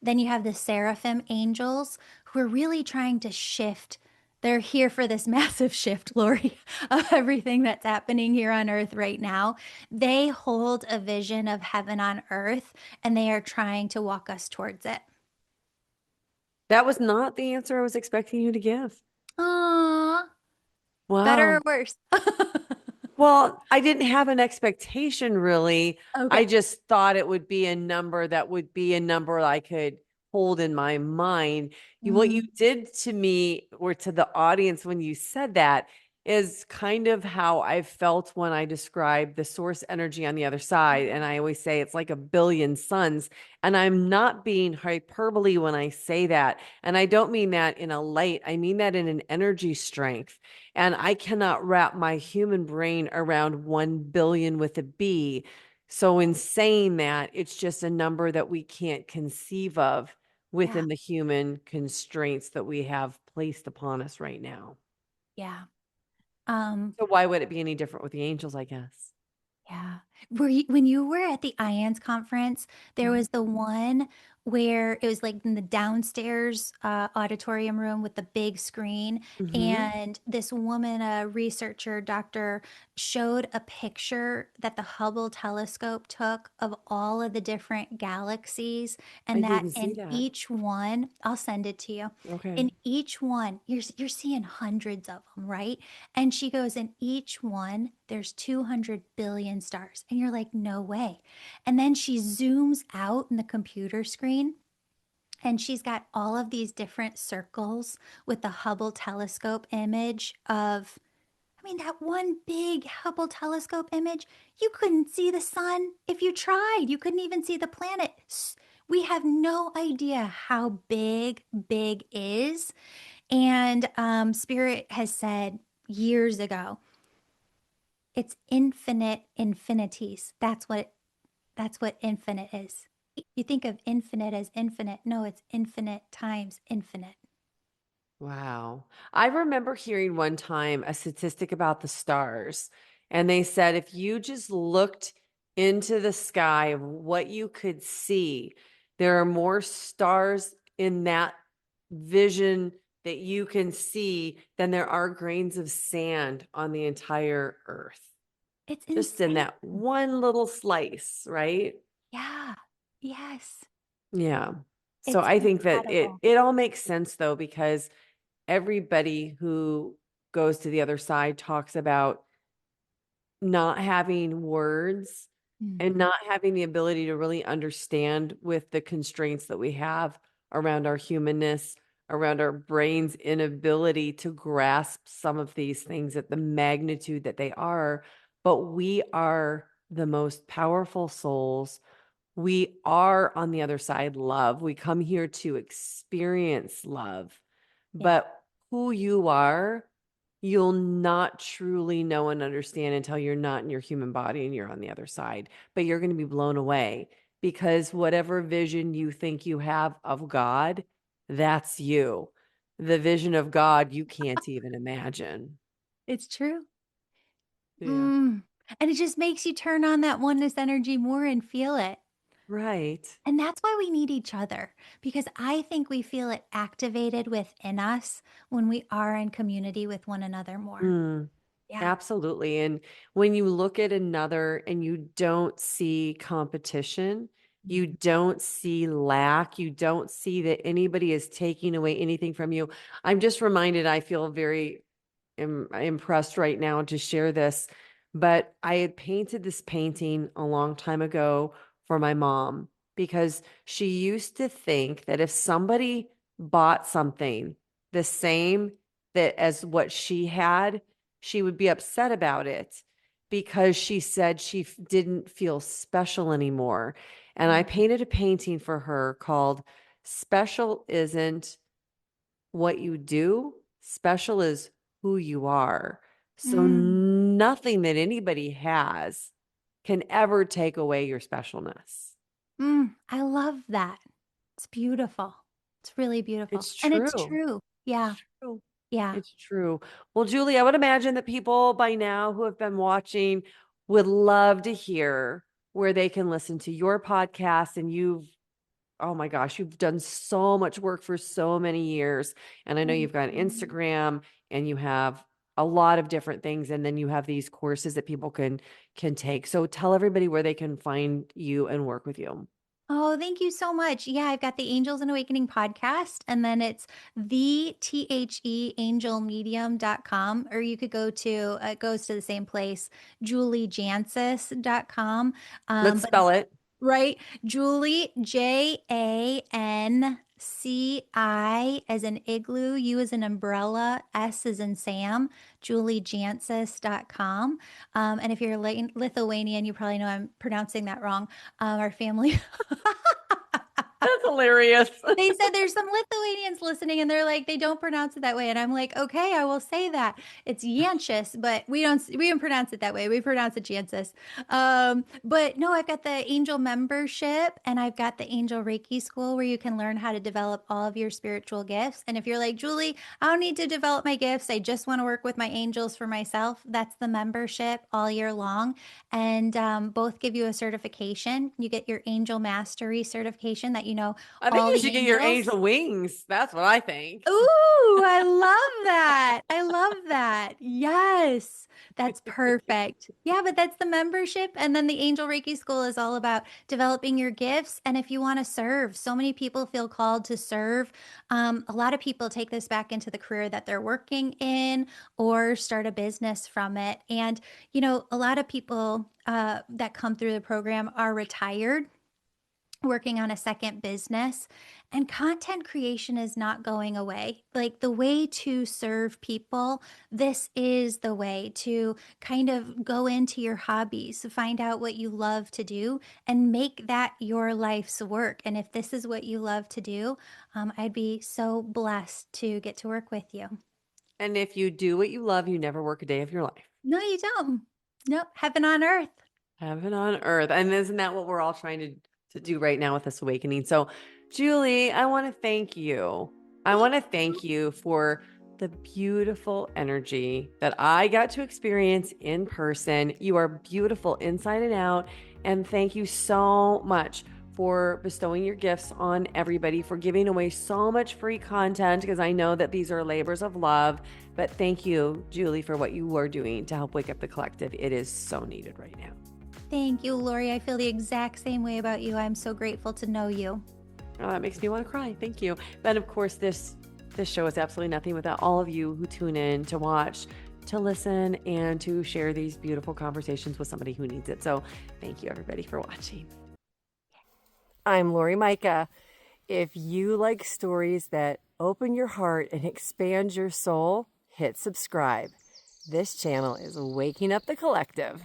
Then you have the seraphim angels who are really trying to shift. They're here for this massive shift, Laurie, of everything that's happening here on earth right now. They hold a vision of heaven on earth and they are trying to walk us towards it. That was not the answer I was expecting you to give. Aww, better or Wow. worse? Well, I didn't have an expectation really. I Okay. just thought it would be a number that would be a number I could hold in my mind. What you Mm, did to me or to the audience when you said that is kind of how I felt when I described the source energy on the other side. And I always say it's like a billion suns. And I'm not being hyperbole when I say that. And I don't mean that in a light, I mean that in an energy strength. And I cannot wrap my human brain around 1 billion with a B. So, in saying that, it's just a number that we can't conceive of yeah, within the human constraints that we have placed upon us right now. yeah. Um, So, why would it be any different with the angels, I guess? Yeah. When you were at the IANS conference, there Mhm. was the one where it was like in the downstairs auditorium room with the big screen, Mhm. and this woman, a researcher, doctor, showed a picture that the Hubble telescope took of all of the different galaxies, I and that didn't see in that. each one, I'll send it to you. Okay. In each one, you're seeing hundreds of them, right? And she goes, in each one, there's 200 billion stars. And you're like, no way. And then she zooms out in the computer screen and she's got all of these different circles with the Hubble telescope image of, I mean, that one big Hubble telescope image, you couldn't see the sun if you tried. You couldn't even see the planet. We have no idea how big is. And Spirit has said years ago, it's infinite infinities. That's what infinite is. You think of infinite as infinite. No, it's infinite times infinite. Wow. I remember hearing one time a statistic about the stars, and they said if you just looked into the sky of what you could see, there are more stars in that vision that you can see than there are grains of sand on the entire earth. It's Just in insane. that one little slice, right? Yeah. Yes. Yeah. So It's I think that it incredible. it all makes sense though, because everybody who goes to the other side talks about not having words and Mhm. not having the ability to really understand with the constraints that we have around our humanness, around our brain's inability to grasp some of these things at the magnitude that they are. But we are the most powerful souls. We are on the other side love. We come here to experience love. Yeah. But who you are, you'll not truly know and understand until you're not in your human body and you're on the other side. But you're going to be blown away because whatever vision you think you have of God, that's you. The vision of God you can't even imagine. It's true. Yeah. Mm. And it just makes you turn on that oneness energy more and feel it. Right. And that's why we need each other, because I think we feel it activated within us when we are in community with one another more. Mm. Yeah. Absolutely. And when you look at another and you don't see competition, you Mhm. don't see lack, you don't see that anybody is taking away anything from you. I'm just reminded, I feel very impressed right now to share this, but I had painted this painting a long time ago for my mom because she used to think that if somebody bought something the same that as what she had, she would be upset about it because she said she didn't feel special anymore. And I painted a painting for her called Special Isn't What You Do, Special is Who You Are. So Mm, nothing that anybody has can ever take away your specialness. I love that. It's beautiful. It's really beautiful. It's And it's true. true. Yeah. It's true. Yeah. It's true. Well, Julie, I would imagine that people by now who have been watching would love to hear where they can listen to your podcast. And oh my gosh, you've done so much work for so many years. And I know Thank you've got you. Instagram and you have a lot of different things. And then you have these courses that people can take. So tell everybody where they can find you and work with you. Oh, thank you so much. Yeah, I've got the Angels and Awakening podcast, and then it's the angelmedium.com, or you could go to, it goes to the same place, juliejancis.com. Let's But spell it. right, Julie, Janci, as an igloo, U as an umbrella, S as in Sam, juliejancis.com. And if you're Lithuanian, you probably know I'm pronouncing that wrong. Our family That's hilarious. They said there's some Lithuanians listening and they're like, they don't pronounce it that way. And I'm like, okay, I will say that. It's Jancis, but we don't pronounce it that way. We pronounce it Jancis. But no, I've got the angel membership and I've got the angel Reiki school where you can learn how to develop all of your spiritual gifts. And if you're like, Julie, I don't need to develop my gifts. I just want to work with my angels for myself. That's the membership all year long. And both give you a certification. You get your angel mastery certification that you know I think all you the should get your angels. angel wings. That's what I think. Ooh, I love that. I love that. Yes, that's perfect. Yeah, but that's the membership. And then the Angel Reiki School is all about developing your gifts. And if you want to serve, so many people feel called to serve. A lot of people take this back into the career that they're working in or start a business from it. And, a lot of people that come through the program are retired working on a second business, and content creation is not going away. Like the way to serve people, this is the way to kind of go into your hobbies, find out what you love to do, and make that your life's work. And if this is what you love to do, I'd be so blessed to get to work with you. And if you do what you love, you never work a day of your life. No, you don't. No, heaven on earth. Heaven on earth. And isn't that what we're all trying to do right now with this awakening? So, Julie, I want to thank you. I want to thank you for the beautiful energy that I got to experience in person. You are beautiful inside and out. And thank you so much for bestowing your gifts on everybody, for giving away so much free content, because I know that these are labors of love. But thank you, Julie, for what you are doing to help wake up the collective. It is so needed right now. Thank you, Laurie. I feel the exact same way about you. I'm so grateful to know you. Oh, that makes me want to cry. Thank you. But of course, this show is absolutely nothing without all of you who tune in to watch, to listen, and to share these beautiful conversations with somebody who needs it. So thank you, everybody, for watching. I'm Laurie Majka. If you like stories that open your heart and expand your soul, hit subscribe. This channel is Waking Up the Collective.